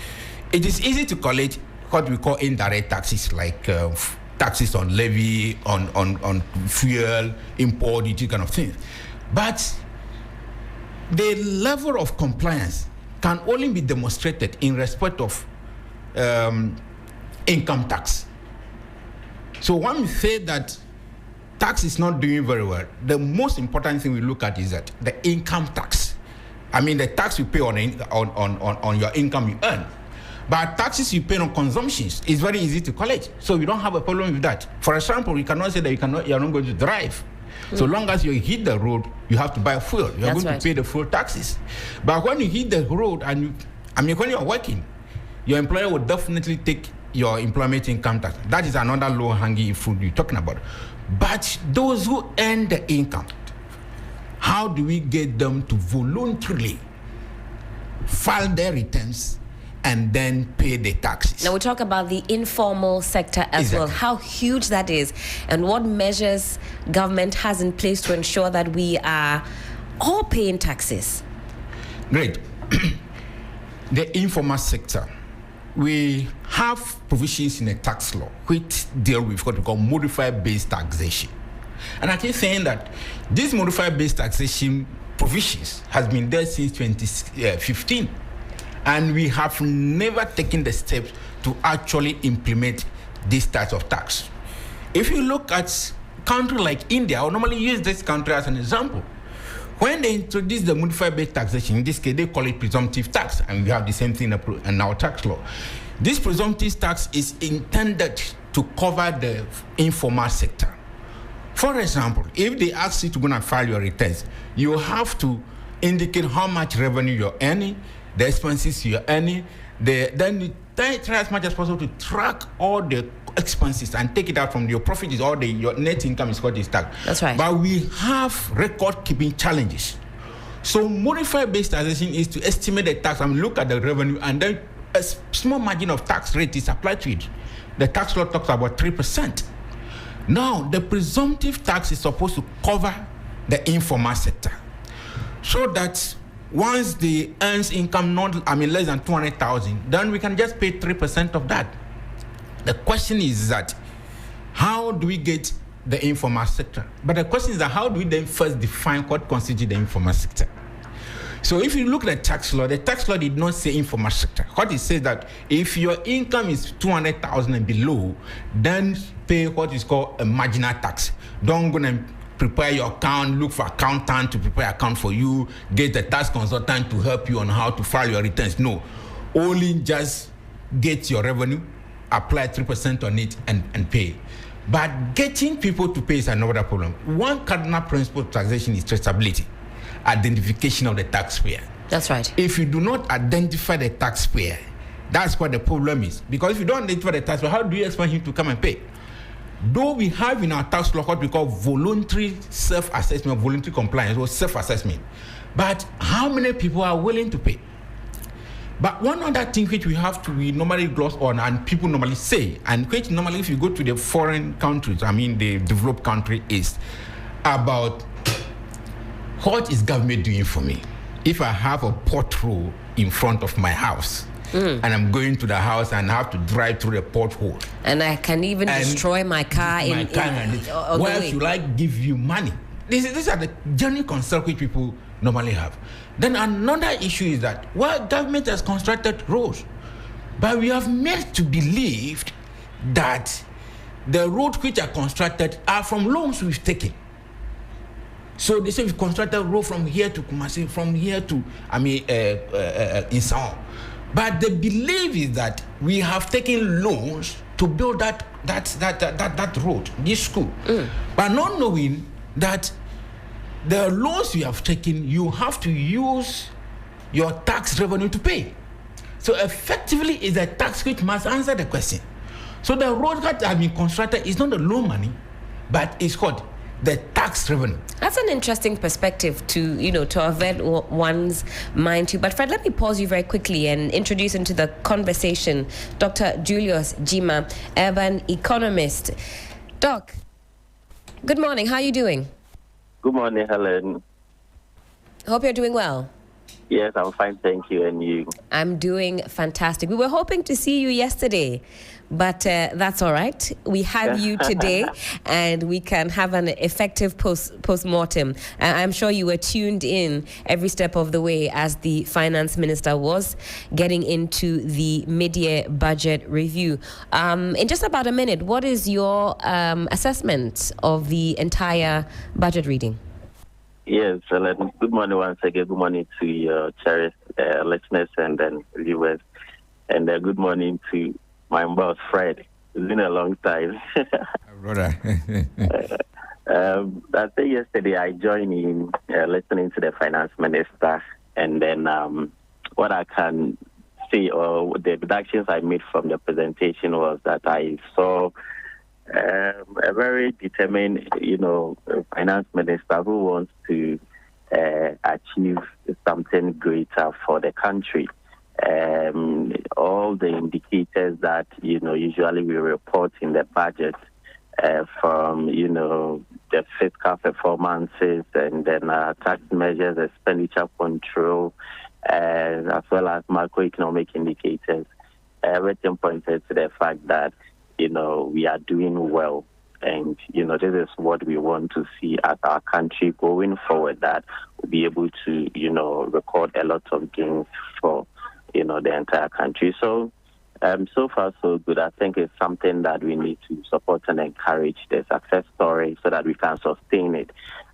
[SPEAKER 3] It is easy to collect what we call indirect taxes, like taxes on levy, on fuel, import, these kind of things. But the level of compliance can only be demonstrated in respect of income tax. So when we say that tax is not doing very well, the most important thing we look at is that the income tax. The tax you pay on your income you earn. But taxes you pay on consumptions is very easy to collect. So we don't have a problem with that. For example, you cannot say that you're not going to drive. So long as you hit the road, you have to buy fuel. You're going to pay the fuel taxes. But when you hit the road and when you're working, your employer will definitely take your employment income tax. That is another low-hanging fruit you're talking about. But those who earn the income, how do we get them to voluntarily file their returns and then pay the taxes?
[SPEAKER 1] Now we talk about the informal sector as well, how huge that is, and what measures government has in place to ensure that we are all paying taxes.
[SPEAKER 3] Great. The informal sector, we have provisions in the tax law which deal with what we call modifier-based taxation. And I keep saying that this modifier-based taxation provisions has been there since 2015. And we have never taken the steps to actually implement this type of tax. If you look at a country like India, I would normally use this country as an example, When they introduce the modifier-based taxation, in this case, they call it presumptive tax, and we have the same thing in our tax law. This presumptive tax is intended to cover the informal sector. For example, if they ask you to go and file your returns, you have to indicate how much revenue you're earning, the expenses you're earning, then you try as much as possible to track all the expenses and take it out from your profit. Is all your net income is what is taxed.
[SPEAKER 1] That's right.
[SPEAKER 3] But we have record-keeping challenges. So modifier-based taxation is to estimate the tax and look at the revenue, and then a small margin of tax rate is applied to it. The tax law talks about 3%. Now, the presumptive tax is supposed to cover the informal sector, so that once the earns income less than 200,000, then we can just pay 3% of that. The question is that how do we get the informal sector? But the question is that how do we then first define what constitutes the informal sector? So if you look at the tax law did not say informal sector. What it says that if your income is 200,000 and below, then pay what is called a marginal tax. Don't go and prepare your account, look for accountant to prepare account for you, get a tax consultant to help you on how to file your returns. No, only just get your revenue, apply 3% on it and pay. But getting people to pay is another problem. One cardinal principle of taxation is traceability, identification of the taxpayer.
[SPEAKER 1] That's right.
[SPEAKER 3] If you do not identify the taxpayer, that's what the problem is. Because if you don't identify the taxpayer, how do you expect him to come and pay? Though we have in our tax law what we call voluntary self-assessment, voluntary compliance, or self-assessment, but how many people are willing to pay? But one other thing which we normally gloss on and people normally say, and which normally if you go to the foreign countries, the developed country, is about what is government doing for me? If I have a pothole in front of my house, and I'm going to the house and have to drive through the pothole,
[SPEAKER 1] and I can even destroy my car
[SPEAKER 3] where should I give you money? These are the genuine concerns which people normally have. Then another issue is that government has constructed roads, but we have made to believe that the roads which are constructed are from loans we've taken. So they say we've constructed a road from here to Kumasi, from here to Insao. But the belief is that we have taken loans to build that road, this school, but not knowing that the loans you have taken, you have to use your tax revenue to pay. So effectively, it's a tax which must answer the question. So the road that has been constructed is not the loan money, but it's what? The tax revenue.
[SPEAKER 1] That's an interesting perspective to avert one's mind to. But Fred, let me pause you very quickly and introduce into the conversation Dr. Julius Jima, urban economist. Doc, good morning. How are you doing?
[SPEAKER 4] Good morning, Helen.
[SPEAKER 1] Hope you're doing well.
[SPEAKER 4] Yes, I'm fine, thank you. And you?
[SPEAKER 1] I'm doing fantastic. We were hoping to see you yesterday, but that's all right. We have you today, and we can have an effective post-mortem. I'm sure you were tuned in every step of the way as the finance minister was getting into the mid-year budget review. In just about a minute, what is your assessment of the entire budget reading?
[SPEAKER 4] Yes, Helen. Good morning once again. Good morning to your cherished listeners and then viewers. And good morning to my boss, Fred. It's been a long time.
[SPEAKER 3] Brother.
[SPEAKER 4] I think yesterday I joined in listening to the finance minister. And then what I can say, or the deductions I made from the presentation, was that I saw a very determined, finance minister who wants to achieve something greater for the country. All the indicators that, usually we report in the budget from, the fiscal performances and then tax measures, expenditure control, as well as macroeconomic indicators, everything pointed to the fact that we are doing well. And, this is what we want to see as our country going forward, that we'll be able to, record a lot of gains for, the entire country. So, so far, so good. I think it's something that we need to support and encourage the success story so that we can sustain it.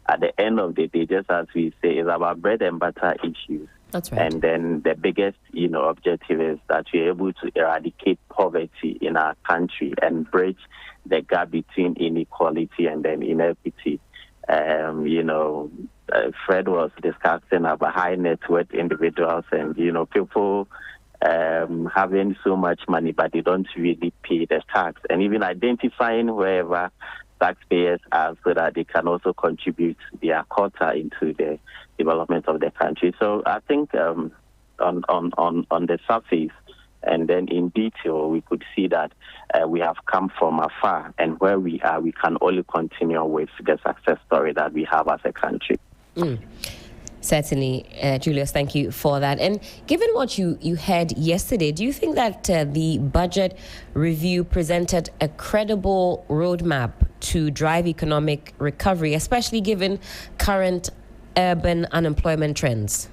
[SPEAKER 4] at the end of the day, just as we say, it's about bread and butter issues.
[SPEAKER 1] That's right.
[SPEAKER 4] And then the biggest, objective is that we're able to eradicate poverty in our country and bridge the gap between inequality and then inequity. Fred was discussing about high net worth individuals and, people having so much money, but they don't really pay the tax. And even identifying wherever taxpayers are so that they can also contribute their quota into the development of the country. So I think on the surface and then in detail, we could see that we have come from afar, and where we are, we can only continue with the success story that we have as a country.
[SPEAKER 1] Certainly, Julius, thank you for that. And given what you heard yesterday, do you think that the budget review presented a credible roadmap to drive economic recovery, especially given current urban unemployment trends?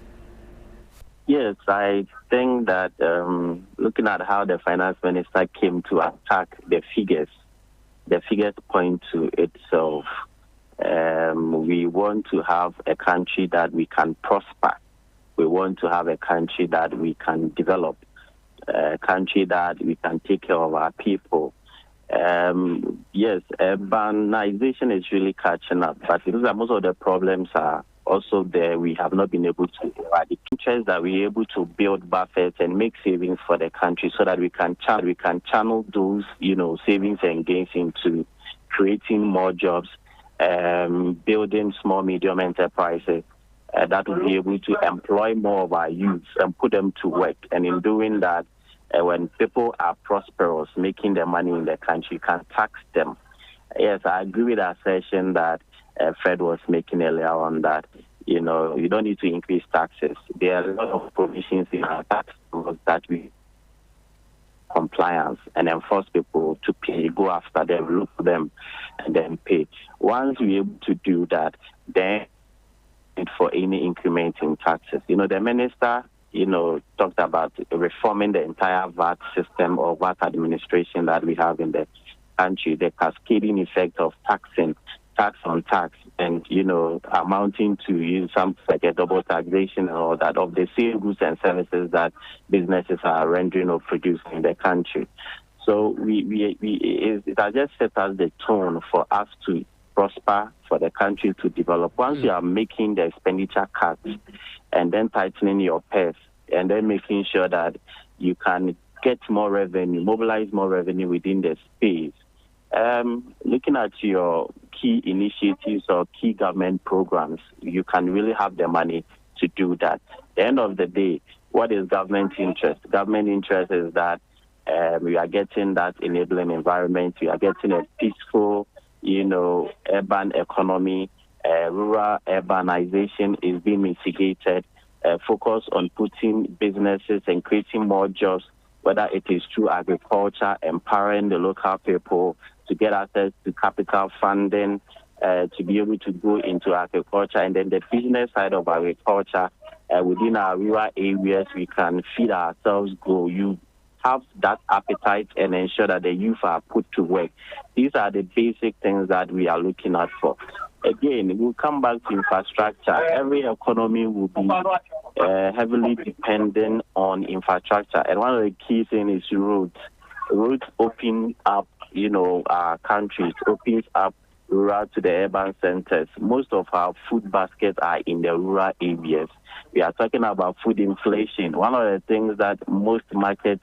[SPEAKER 4] Yes, I think that looking at how the finance minister came to attack the figures point to itself. We want to have a country that we can prosper. We want to have a country that we can develop, a country that we can take care of our people. Yes, urbanization is really catching up, but most of the problems are also there. We have not been able to eradicate interest, that we're able to build buffers and make savings for the country so that we can channel those, savings and gains into creating more jobs, building small, medium enterprises that will be able to employ more of our youth and put them to work. And in doing that, when people are prosperous, making their money in the country, you can tax them. Yes, I agree with the assertion that Fred was making earlier on that, you don't need to increase taxes. There are a lot of provisions in our tax laws that we compliance and enforce people to pay, go after them, look for them, and then pay. Once we're able to do that, then for any increment in taxes. The minister, talked about reforming the entire VAT system or VAT administration that we have in the country, the cascading effect of tax on tax, and, amounting to something like a double taxation or that of the same goods and services that businesses are rendering or producing in the country. So it has just set us the tone for us to prosper, for the country to develop. Once you are making the expenditure cuts and then tightening your purse and then making sure that you can get more revenue, mobilize more revenue within the space, looking at your key initiatives or key government programs, you can really have the money to do that. At the end of the day, what is government interest? Government interest is that we are getting that enabling environment, we are getting a peaceful, urban economy, rural urbanization is being mitigated, focus on putting businesses and creating more jobs, whether it is through agriculture, empowering the local people to get access to capital funding, to be able to go into agriculture, and then the business side of agriculture within our rural areas, we can feed ourselves, grow. You have that appetite and ensure that the youth are put to work. These are the basic things that we are looking at for. Again, we'll come back to infrastructure. Every economy will be heavily dependent on infrastructure. And one of the key things is roads. Roads open up, our countries, opens up rural to the urban centers. Most of our food baskets are in the rural areas. We are talking about food inflation. One of the things that most market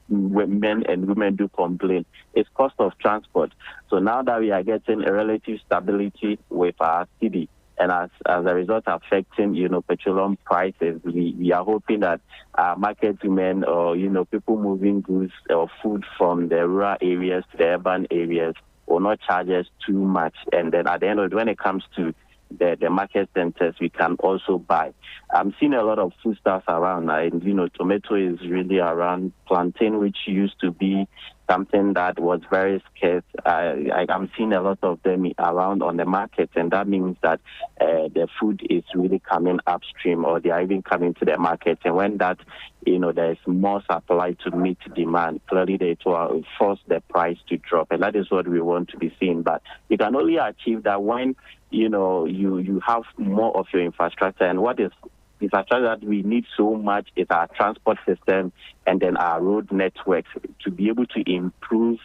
[SPEAKER 4] men and women do complain is cost of transport. So now that we are getting a relative stability with our city, and as a result affecting, petroleum prices, we are hoping that market women or, people moving goods or food from the rural areas to the urban areas will not charge us too much. And then at the end of it, when it comes to the market centers, we can also buy. I'm seeing a lot of foodstuffs around. Tomato is really around. Plantain, which used to be something that was very scarce, I'm seeing a lot of them around on the market, and that means that the food is really coming upstream, or they are even coming to the market. And when that, there is more supply to meet demand, clearly it will force the price to drop, and that is what we want to be seeing. But you can only achieve that when you have more of your infrastructure. And what is infrastructure that we need so much is our transport system and then our road networks to be able to improve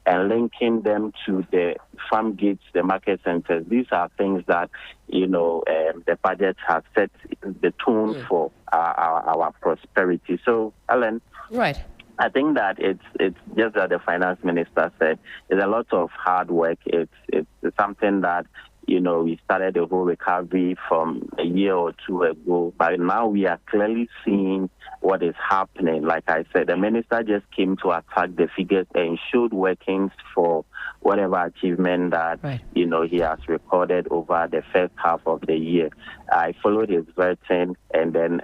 [SPEAKER 4] and linking them to the farm gates, the market centers. These are things that, the budget has set the tone for our prosperity. So, Ellen,
[SPEAKER 1] right.
[SPEAKER 4] I think that it's just that the finance minister said it's a lot of hard work. It's something that, we started the whole recovery from a year or two ago, but now we are clearly seeing what is happening. Like I said, the minister just came to attack the figures and showed workings for whatever achievement that, he has recorded over the first half of the year. I followed his version and then,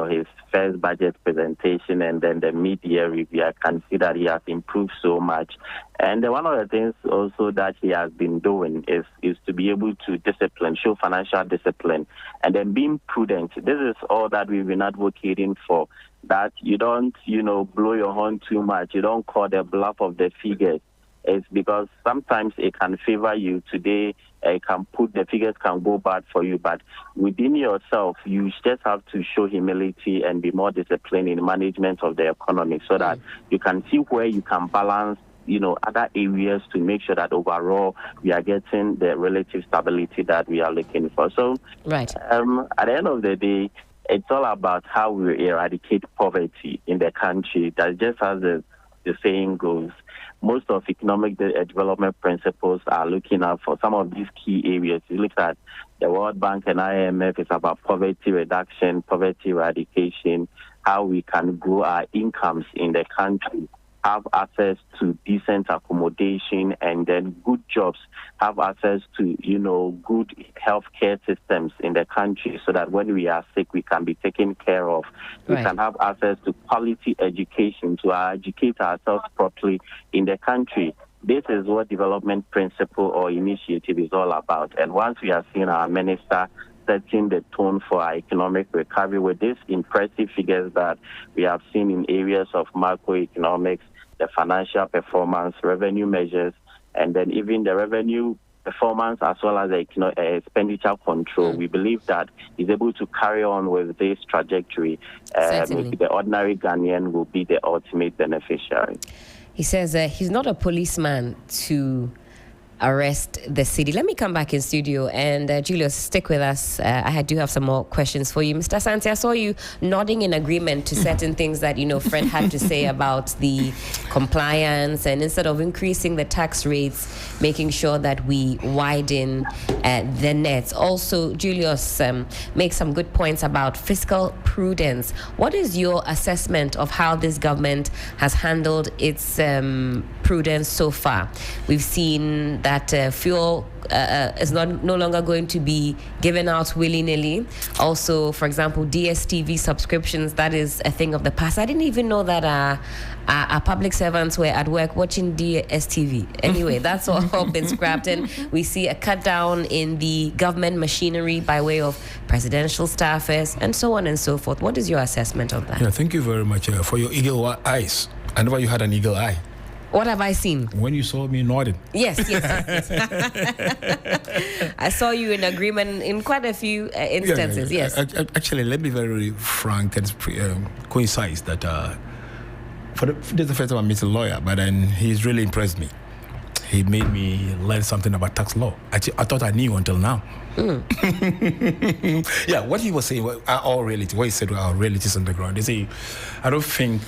[SPEAKER 4] his first budget presentation and then the mid-year review. I can see that he has improved so much. And one of the things also that he has been doing is to be able to show financial discipline, and then being prudent. This is all that we've been advocating for, that you don't, blow your horn too much. You don't call the bluff of the figures. It's because sometimes it can favor you. Today, the figures can go bad for you, but within yourself, you just have to show humility and be more disciplined in management of the economy so that you can see where you can balance other areas to make sure that overall we are getting the relative stability that we are looking for. So, at the end of the day, it's all about how we eradicate poverty in the country. That just as the saying goes, most of economic development principles are looking out for some of these key areas. You look at the World Bank and IMF, it's about poverty reduction, poverty eradication, how we can grow our incomes in the country, have access to decent accommodation and then good jobs, have access to, good healthcare systems in the country so that when we are sick, we can be taken care of. We can have access to quality education, to educate ourselves properly in the country. This is what development principle or initiative is all about. And once we have seen our minister setting the tone for our economic recovery with these impressive figures that we have seen in areas of macroeconomics, the financial performance, revenue measures, and then even the revenue performance as well as the expenditure control. We believe that he's able to carry on with this trajectory. The ordinary Ghanaian will be the ultimate beneficiary.
[SPEAKER 1] He says he's not a policeman to arrest the city. Let me come back in studio and Julius, stick with us. I do have some more questions for you. Mr. Santi, I saw you nodding in agreement to certain things that, Fred had to say about the compliance, and instead of increasing the tax rates, making sure that we widen the nets. Also, Julius makes some good points about fiscal prudence. What is your assessment of how this government has handled its prudence so far? We've seen that fuel is no longer going to be given out willy-nilly. Also, for example, DSTV subscriptions, that is a thing of the past. I didn't even know that our public servants were at work watching DSTV. Anyway, that's all been scrapped. And we see a cut down in the government machinery by way of presidential staffers and so on and so forth. What is your assessment of that?
[SPEAKER 2] Yeah, thank you very much for your eagle eyes. I never you had an eagle eye.
[SPEAKER 1] What have I seen?
[SPEAKER 2] When you saw me nodding. Yes.
[SPEAKER 1] I saw you in agreement in quite a few instances, yes.
[SPEAKER 2] Actually, let me be very frank and coincide that this is the first time I meet a lawyer, but then he's really impressed me. He made me learn something about tax law. I thought I knew until now. Yeah, what he was saying, our reality, what he said were our realities on the ground. They say, I don't think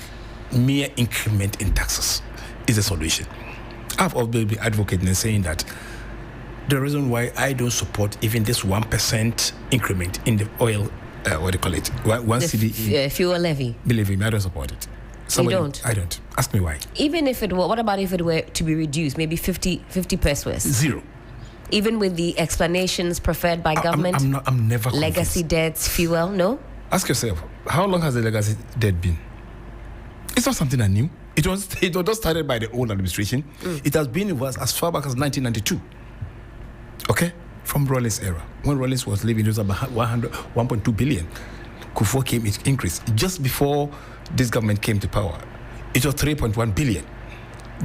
[SPEAKER 2] mere increment in taxes is a solution. I've always been advocating and saying that the reason why I don't support even this 1% increment in the oil, what do you call it?
[SPEAKER 1] Fuel levy.
[SPEAKER 2] Believe me, I don't support it.
[SPEAKER 1] You don't?
[SPEAKER 2] I don't. Ask me why.
[SPEAKER 1] Even if it were, what about if it were to be reduced, maybe 50 pesos?
[SPEAKER 2] Zero.
[SPEAKER 1] Even with the explanations preferred by government?
[SPEAKER 2] I'm never convinced.
[SPEAKER 1] Legacy debts, fuel, no?
[SPEAKER 2] Ask yourself, how long has the legacy debt been? It's not something I knew. It was started by the old administration. It has been with us as far back as 1992. Okay? From Rawlings era. When Rawlings was living, it was about 1.2 billion. Kufuor came, it increased. Just before this government came to power, it was 3.1 billion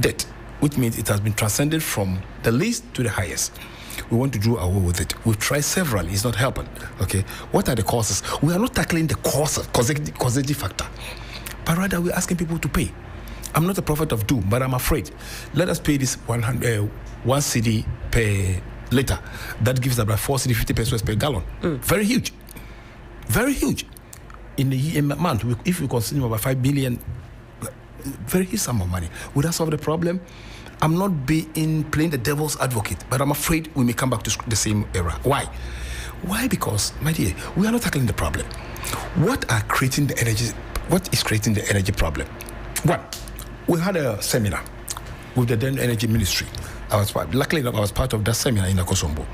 [SPEAKER 2] debt, which means it has been transcended from the least to the highest. we want to do away with it. We've tried several, it's not helping. Okay, what are the causes? We are not tackling the causative factor, but rather we're asking people to pay. I'm not a prophet of doom, but I'm afraid. Let us pay this 1 cedi per liter. That gives about 4 cedi 50 pesos per gallon. Very huge. Very huge. In a month, if we consume about 5 billion, very huge sum of money. Would that solve the problem? I'm not playing the devil's advocate, but I'm afraid we may come back to the same era. Why? Why? Because, my dear, we are not tackling the problem. What is creating the energy problem? One, we had a seminar with the then energy ministry. Luckily enough, I was part of that seminar in Akosombo.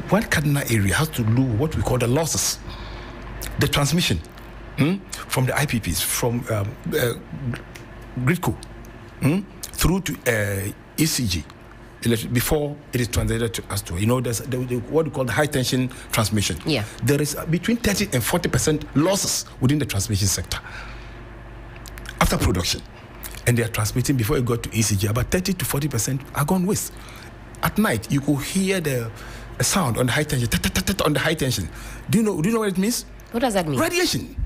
[SPEAKER 2] One cardinal area has to do what we call the losses, the transmission from the IPPs, from Gridco, through to ECG, before it is translated to us to, there's what we call the high tension transmission.
[SPEAKER 1] Yeah. There
[SPEAKER 2] is between 30 and 40% losses within the transmission sector after production. And they are transmitting before it got to ECG. About 30 to 40% are gone waste. At night, you could hear the sound on the high tension, on the high tension. Do you know what it means?
[SPEAKER 1] What does that mean?
[SPEAKER 2] Radiation.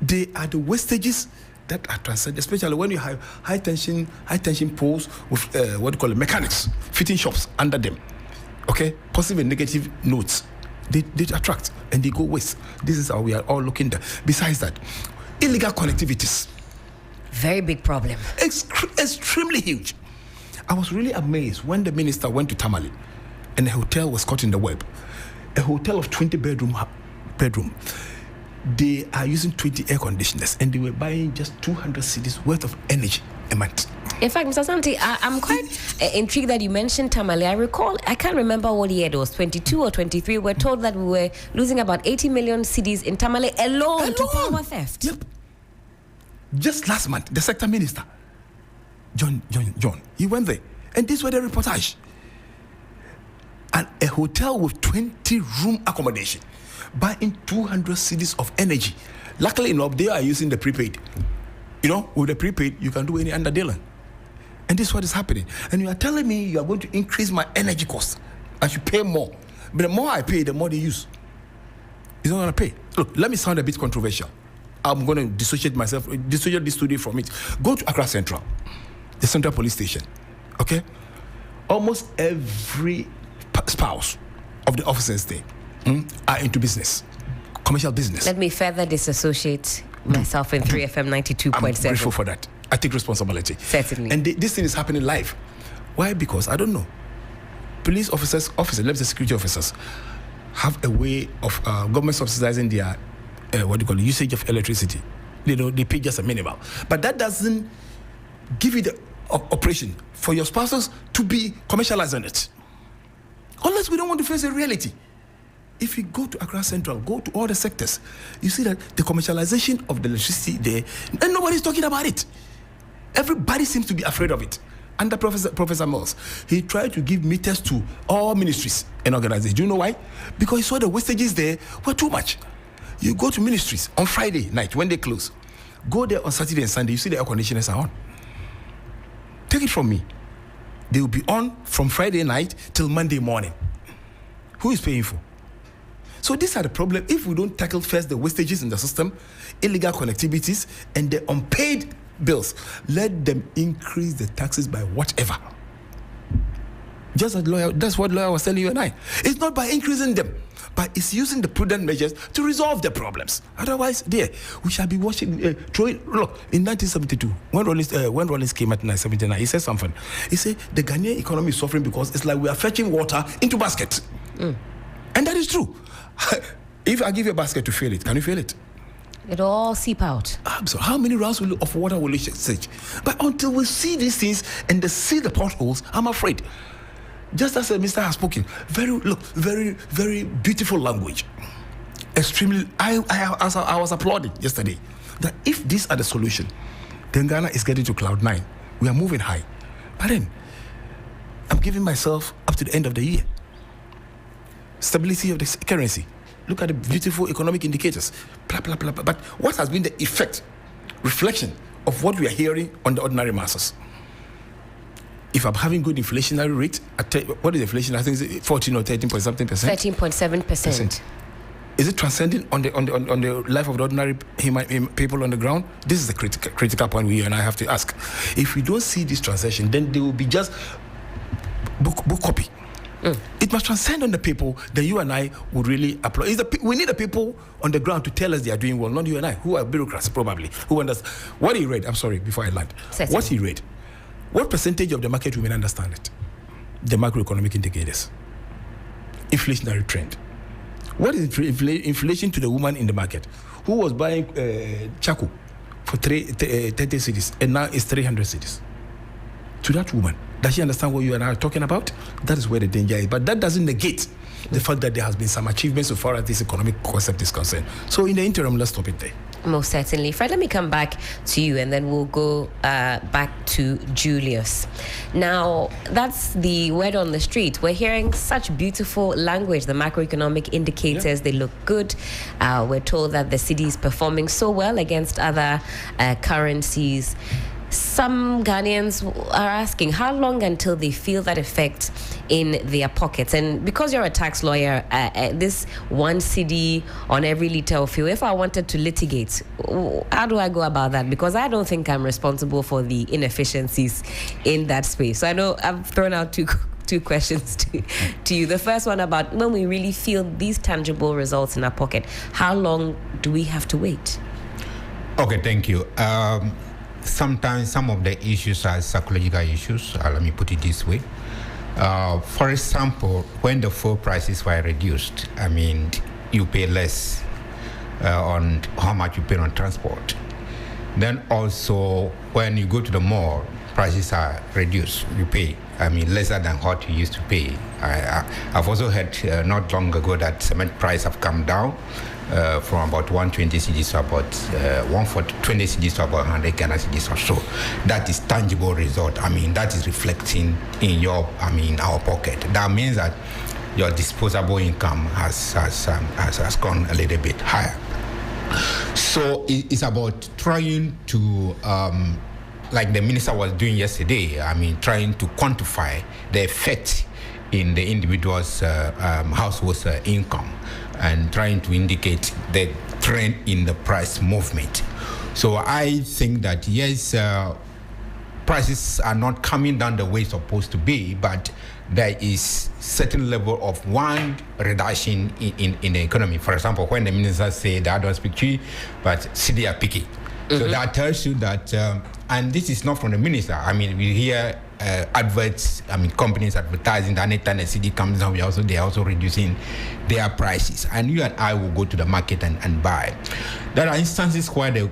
[SPEAKER 2] They are the wastages that are transferred, especially when you have high tension poles with what you call mechanics, fitting shops under them. Okay, positive and negative nodes. They attract and they go waste. This is how we are all looking there. Besides that, illegal connectivities.
[SPEAKER 1] Very big problem.
[SPEAKER 2] Extremely huge. I was really amazed when the minister went to Tamale and the hotel was caught in the web. A hotel of 20 bedroom. They are using 20 air conditioners and they were buying just 200 cedis worth of energy a month.
[SPEAKER 1] In fact, Mr. Santi, I'm quite intrigued that you mentioned Tamale. I recall, I can't remember what year it was, 22 or 23. We're told that we were losing about 80 million cedis in Tamale alone to power theft.
[SPEAKER 2] Yep. Just last month, the sector minister, John, he went there. And this was the reportage. And a hotel with 20 room accommodation, buying 200 cedis of energy. Luckily enough, they are using the prepaid. With the prepaid, you can do any under dealing. And this is what is happening. And you are telling me you are going to increase my energy cost. I should pay more. But the more I pay, the more they use. It's not going to pay. Look, let me sound a bit controversial. I'm going to dissociate this studio from it. Go to Accra Central, the Central Police Station. Okay? Almost every spouse of the officers there are into business, commercial business.
[SPEAKER 1] Let me further disassociate myself in 3FM 92.7.
[SPEAKER 2] I'm grateful for that. I take responsibility.
[SPEAKER 1] Certainly.
[SPEAKER 2] And this thing is happening live. Why? Because, I don't know, police officers, let's say security officers, have a way of government subsidizing their usage of electricity. They pay just a minimal. But that doesn't give you the operation for your spouses to be commercialized on it. Unless we don't want to face a reality. If you go to Accra Central, go to all the sectors, you see that the commercialization of the electricity there, and nobody's talking about it. Everybody seems to be afraid of it. Under Professor Mills, he tried to give meters to all ministries and organizations. Do you know why? Because he saw the wastages there were too much. You go to ministries on Friday night when they close. Go there on Saturday and Sunday, you see the air conditioners are on. Take it from me. They will be on from Friday night till Monday morning. Who is paying for? So these are the problems. If we don't tackle first the wastages in the system, illegal connectivities, and the unpaid bills, let them increase the taxes by whatever. Just as lawyer, that's what lawyer was telling you and I. It's not by increasing them, but it's using the prudent measures to resolve the problems. Otherwise, we shall be watching. Look, in 1972, when Rollins came at 1979, he said something. He said the Ghanaian economy is suffering because it's like we are fetching water into baskets. And that is true. If I give you a basket to fill it, can you fill it?
[SPEAKER 1] It'll all seep out.
[SPEAKER 2] So how many rounds of water will it search? But until we see these things and see the potholes, I'm afraid. Just as the minister has spoken, very, very beautiful language. Extremely, I was applauding yesterday that if these are the solution, then Ghana is getting to cloud 9. We are moving high. But then, I'm giving myself up to the end of the year. Stability of the currency. Look at the beautiful economic indicators. Blah, blah, blah, blah. But what has been the effect, reflection of what we are hearing on the ordinary masses? if I'm having good inflationary rate, what is inflation? I think it's 14 or 13 point something percent.
[SPEAKER 1] 13.7%.
[SPEAKER 2] Is it transcending on the life of the ordinary people on the ground? This is the critical point we and I have to ask. If we don't see this transition, then they will be just book copy. It must transcend on the people. Then you and I would really applaud. We need the people on the ground to tell us they are doing well, not you and I, who are bureaucrats probably. Who understand what he read? I'm sorry, before I land.
[SPEAKER 1] Certainly.
[SPEAKER 2] What he read? What percentage of the market women understand it? The macroeconomic indicators, inflationary trend. What is inflation to the woman in the market who was buying charcoal for 30 cedis and now it's 300 cedis? To that woman, does she understand what you and I are talking about? That is where the danger is. But that doesn't negate the fact that there has been some achievements so far as this economic concept is concerned. So in the interim, let's stop it there.
[SPEAKER 1] Most certainly. Fred, let me come back to you and then we'll go back to Julius. Now, that's the word on the street. We're hearing such beautiful language. The macroeconomic indicators, they look good. We're told that the city is performing so well against other currencies. Some Ghanaians are asking how long until they feel that effect in their pockets. And because you're a tax lawyer, this 1 cedi on every litre of fuel, if I wanted to litigate, how do I go about that? Because I don't think I'm responsible for the inefficiencies in that space. So I know I've thrown out two questions to you. The first one about when we really feel these tangible results in our pocket, how long do we have to wait?
[SPEAKER 3] Okay, thank you. Sometimes some of the issues are psychological issues. Let me put it this way. For example, when the fuel prices were reduced, I mean, you pay less on how much you pay on transport. Then also, when you go to the mall, prices are reduced. You pay, I mean, lesser than what you used to pay. I've also heard not long ago that cement price have come down from about 120 cedis to about 120 cedis to about 100 Ghana cedis or so. That is tangible result. I mean, that is reflecting in our pocket. That means that your disposable income has gone a little bit higher. So it's about trying to, like the minister was doing yesterday, I mean, trying to quantify the effect in the individual's household's income and trying to indicate the trend in the price movement. So I think that, yes, prices are not coming down the way it's supposed to be, but there is certain level of one reduction in the economy. For example, when the minister said, I don't speak to you, but city are picky. So that tells you that, and this is not from the minister. I mean, we hear adverts, I mean, companies advertising that anytime the city comes down, they are also reducing their prices. And you and I will go to the market and buy. There are instances where the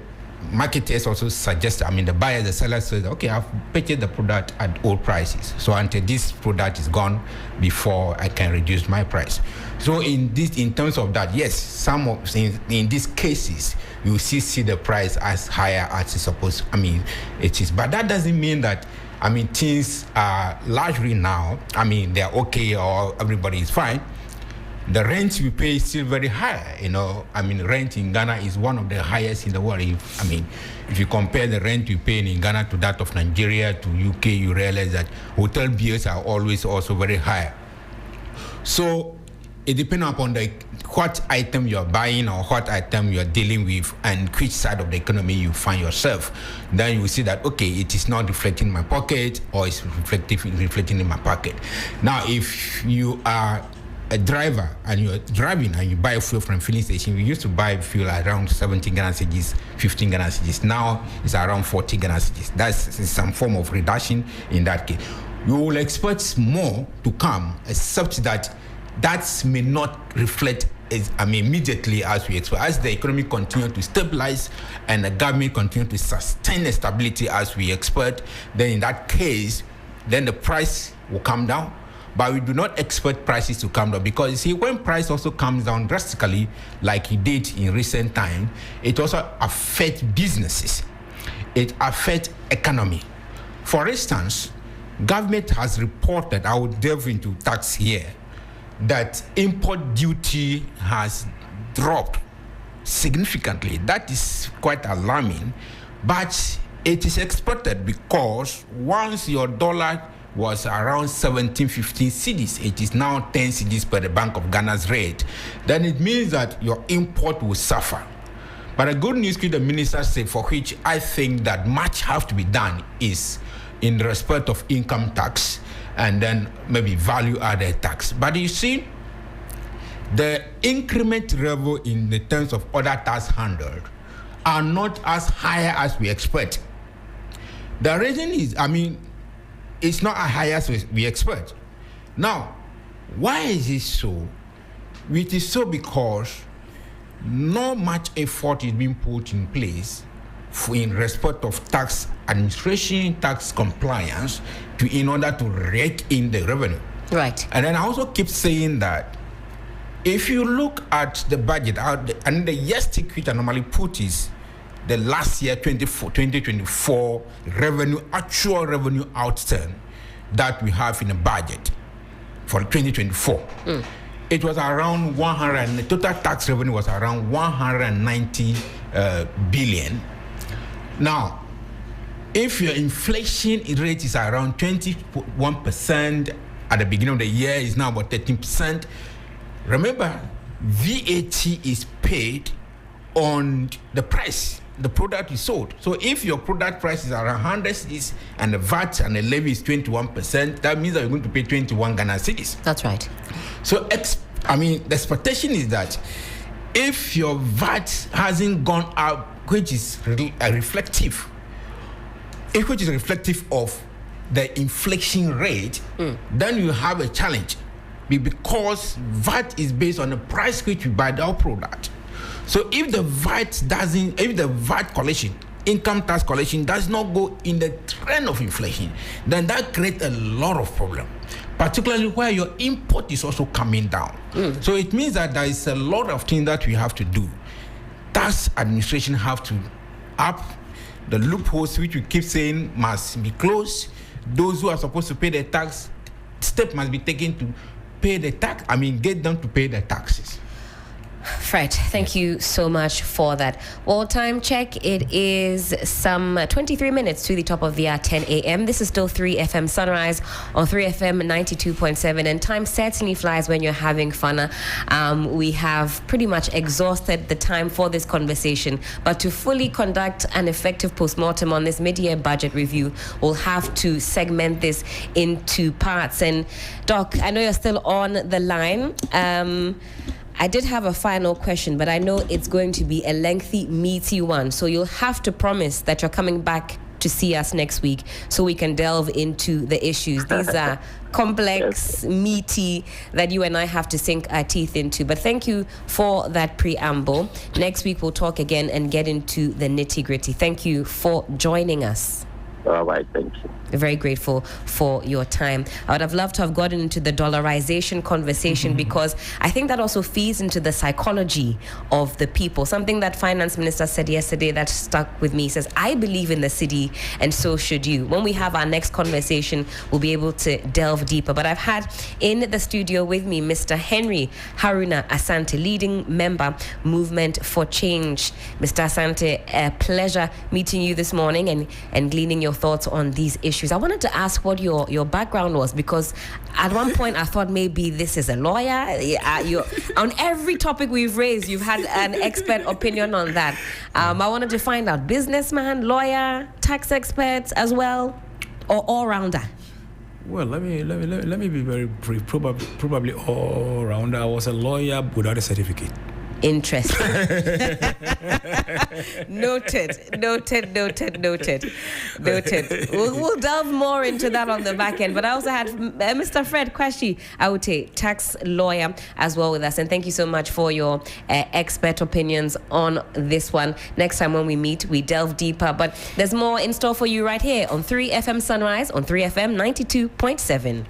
[SPEAKER 3] marketers also suggest, I mean, the buyer, the seller says, okay, I've purchased the product at old prices. So until this product is gone, before I can reduce my price. So in terms of that, yes, in these cases, you see the price as higher as it's supposed, I mean, it is. But that doesn't mean that, I mean, things are largely now, I mean, they're okay or everybody is fine. The rent we pay is still very high, you know. I mean, rent in Ghana is one of the highest in the world. If you compare the rent you pay in Ghana to that of Nigeria, to UK, you realize that hotel bills are always also very high. So it depends upon what item you're buying or what item you're dealing with and which side of the economy you find yourself. Then you will see that, okay, it is not reflecting in my pocket or it's reflecting in my pocket. Now, if you are a driver and you're driving and you buy fuel from a filling station, we used to buy fuel around 17 Ghana cedis, 15 Ghana cedis. Now it's around 40 Ghana cedis. That's some form of reduction in that case. You will expect more to come, except that may not reflect immediately as we expect. As the economy continues to stabilize and the government continues to sustain the stability as we expect, then in that case, then the price will come down. But we do not expect prices to come down because, you see, when price also comes down drastically, like it did in recent time, it also affects businesses. It affects economy. For instance, government has reported, I will delve into tax here, that import duty has dropped significantly. That is quite alarming, but it is expected because once your dollar was around 17-15 cedis. It is now 10 cedis per the Bank of Ghana's rate. Then it means that your import will suffer. But the good news, the minister said, for which I think that much have to be done, is in respect of income tax and then maybe value-added tax. But you see, the increment level in the terms of other tax handled are not as high as we expect. The reason is, it's not as high as we expect. Now, why is it so? It is so because not much effort is being put in place in respect of tax administration, tax compliance, in order to rake in the revenue.
[SPEAKER 1] Right.
[SPEAKER 3] And then I also keep saying that if you look at the budget, and the yardstick which I normally put is the last year 2024 revenue, actual revenue outturn that we have in the budget for 2024. It was around 100, the total tax revenue was around 190 billion. Now, if your inflation rate is around 21% at the beginning of the year, is now about 13%. Remember, VAT is paid on the price the product is sold. So if your product price is around 100 cedis and the VAT and the levy is 21%, that means that you're going to pay 21 Ghana cedis.
[SPEAKER 1] That's right.
[SPEAKER 3] So, the expectation is that if your VAT hasn't gone up, which is reflective of the inflation rate, then you have a challenge, because VAT is based on the price which you buy our product. So if the VAT collection, income tax collection, does not go in the trend of inflation, then that creates a lot of problem, particularly where your import is also coming down. So it means that there is a lot of things that we have to do. Tax administration have to up the loopholes which we keep saying must be closed. Those who are supposed to pay the tax, step must be taken to pay the tax. Get them to pay the taxes.
[SPEAKER 1] Fred, thank you so much for that. Well, time check. It is some 23 minutes to the top of the hour, 10 a.m. This is still 3FM Sunrise on 3FM 92.7. And time certainly flies when you're having fun. We have pretty much exhausted the time for this conversation. But to fully conduct an effective postmortem on this mid-year budget review, we'll have to segment this into parts. And Doc, I know you're still on the line. I did have a final question, but I know it's going to be a lengthy, meaty one. So you'll have to promise that you're coming back to see us next week so we can delve into the issues. These are complex, meaty, that you and I have to sink our teeth into. But thank you for that preamble. Next week, we'll talk again and get into the nitty-gritty. Thank you for joining us.
[SPEAKER 4] All right, thank you.
[SPEAKER 1] Very grateful for your time. I would have loved to have gotten into the dollarization conversation because I think that also feeds into the psychology of the people. Something that Finance Minister said yesterday that stuck with me. He says, I believe in the city and so should you. When we have our next conversation, we'll be able to delve deeper. But I've had in the studio with me Mr. Henry Haruna Asante, leading member, Movement for Change. Mr. Asante, a pleasure meeting you this morning and gleaning your thoughts on these issues. I wanted to ask what your background was, because at one point I thought maybe this is a lawyer. On every topic we've raised, you've had an expert opinion on that. I wanted to find out, businessman, lawyer, tax experts as well, or all-rounder?
[SPEAKER 2] Well, let me be very brief. Probably all-rounder. I was a lawyer without a certificate.
[SPEAKER 1] Interesting. Noted. We'll delve more into that on the back end. But I also had Mr. Fred Kwashi, I would say, tax lawyer, as well with us. And thank you so much for your expert opinions on this one. Next time when we meet, we delve deeper. But there's more in store for you right here on 3FM Sunrise on 3FM 92.7.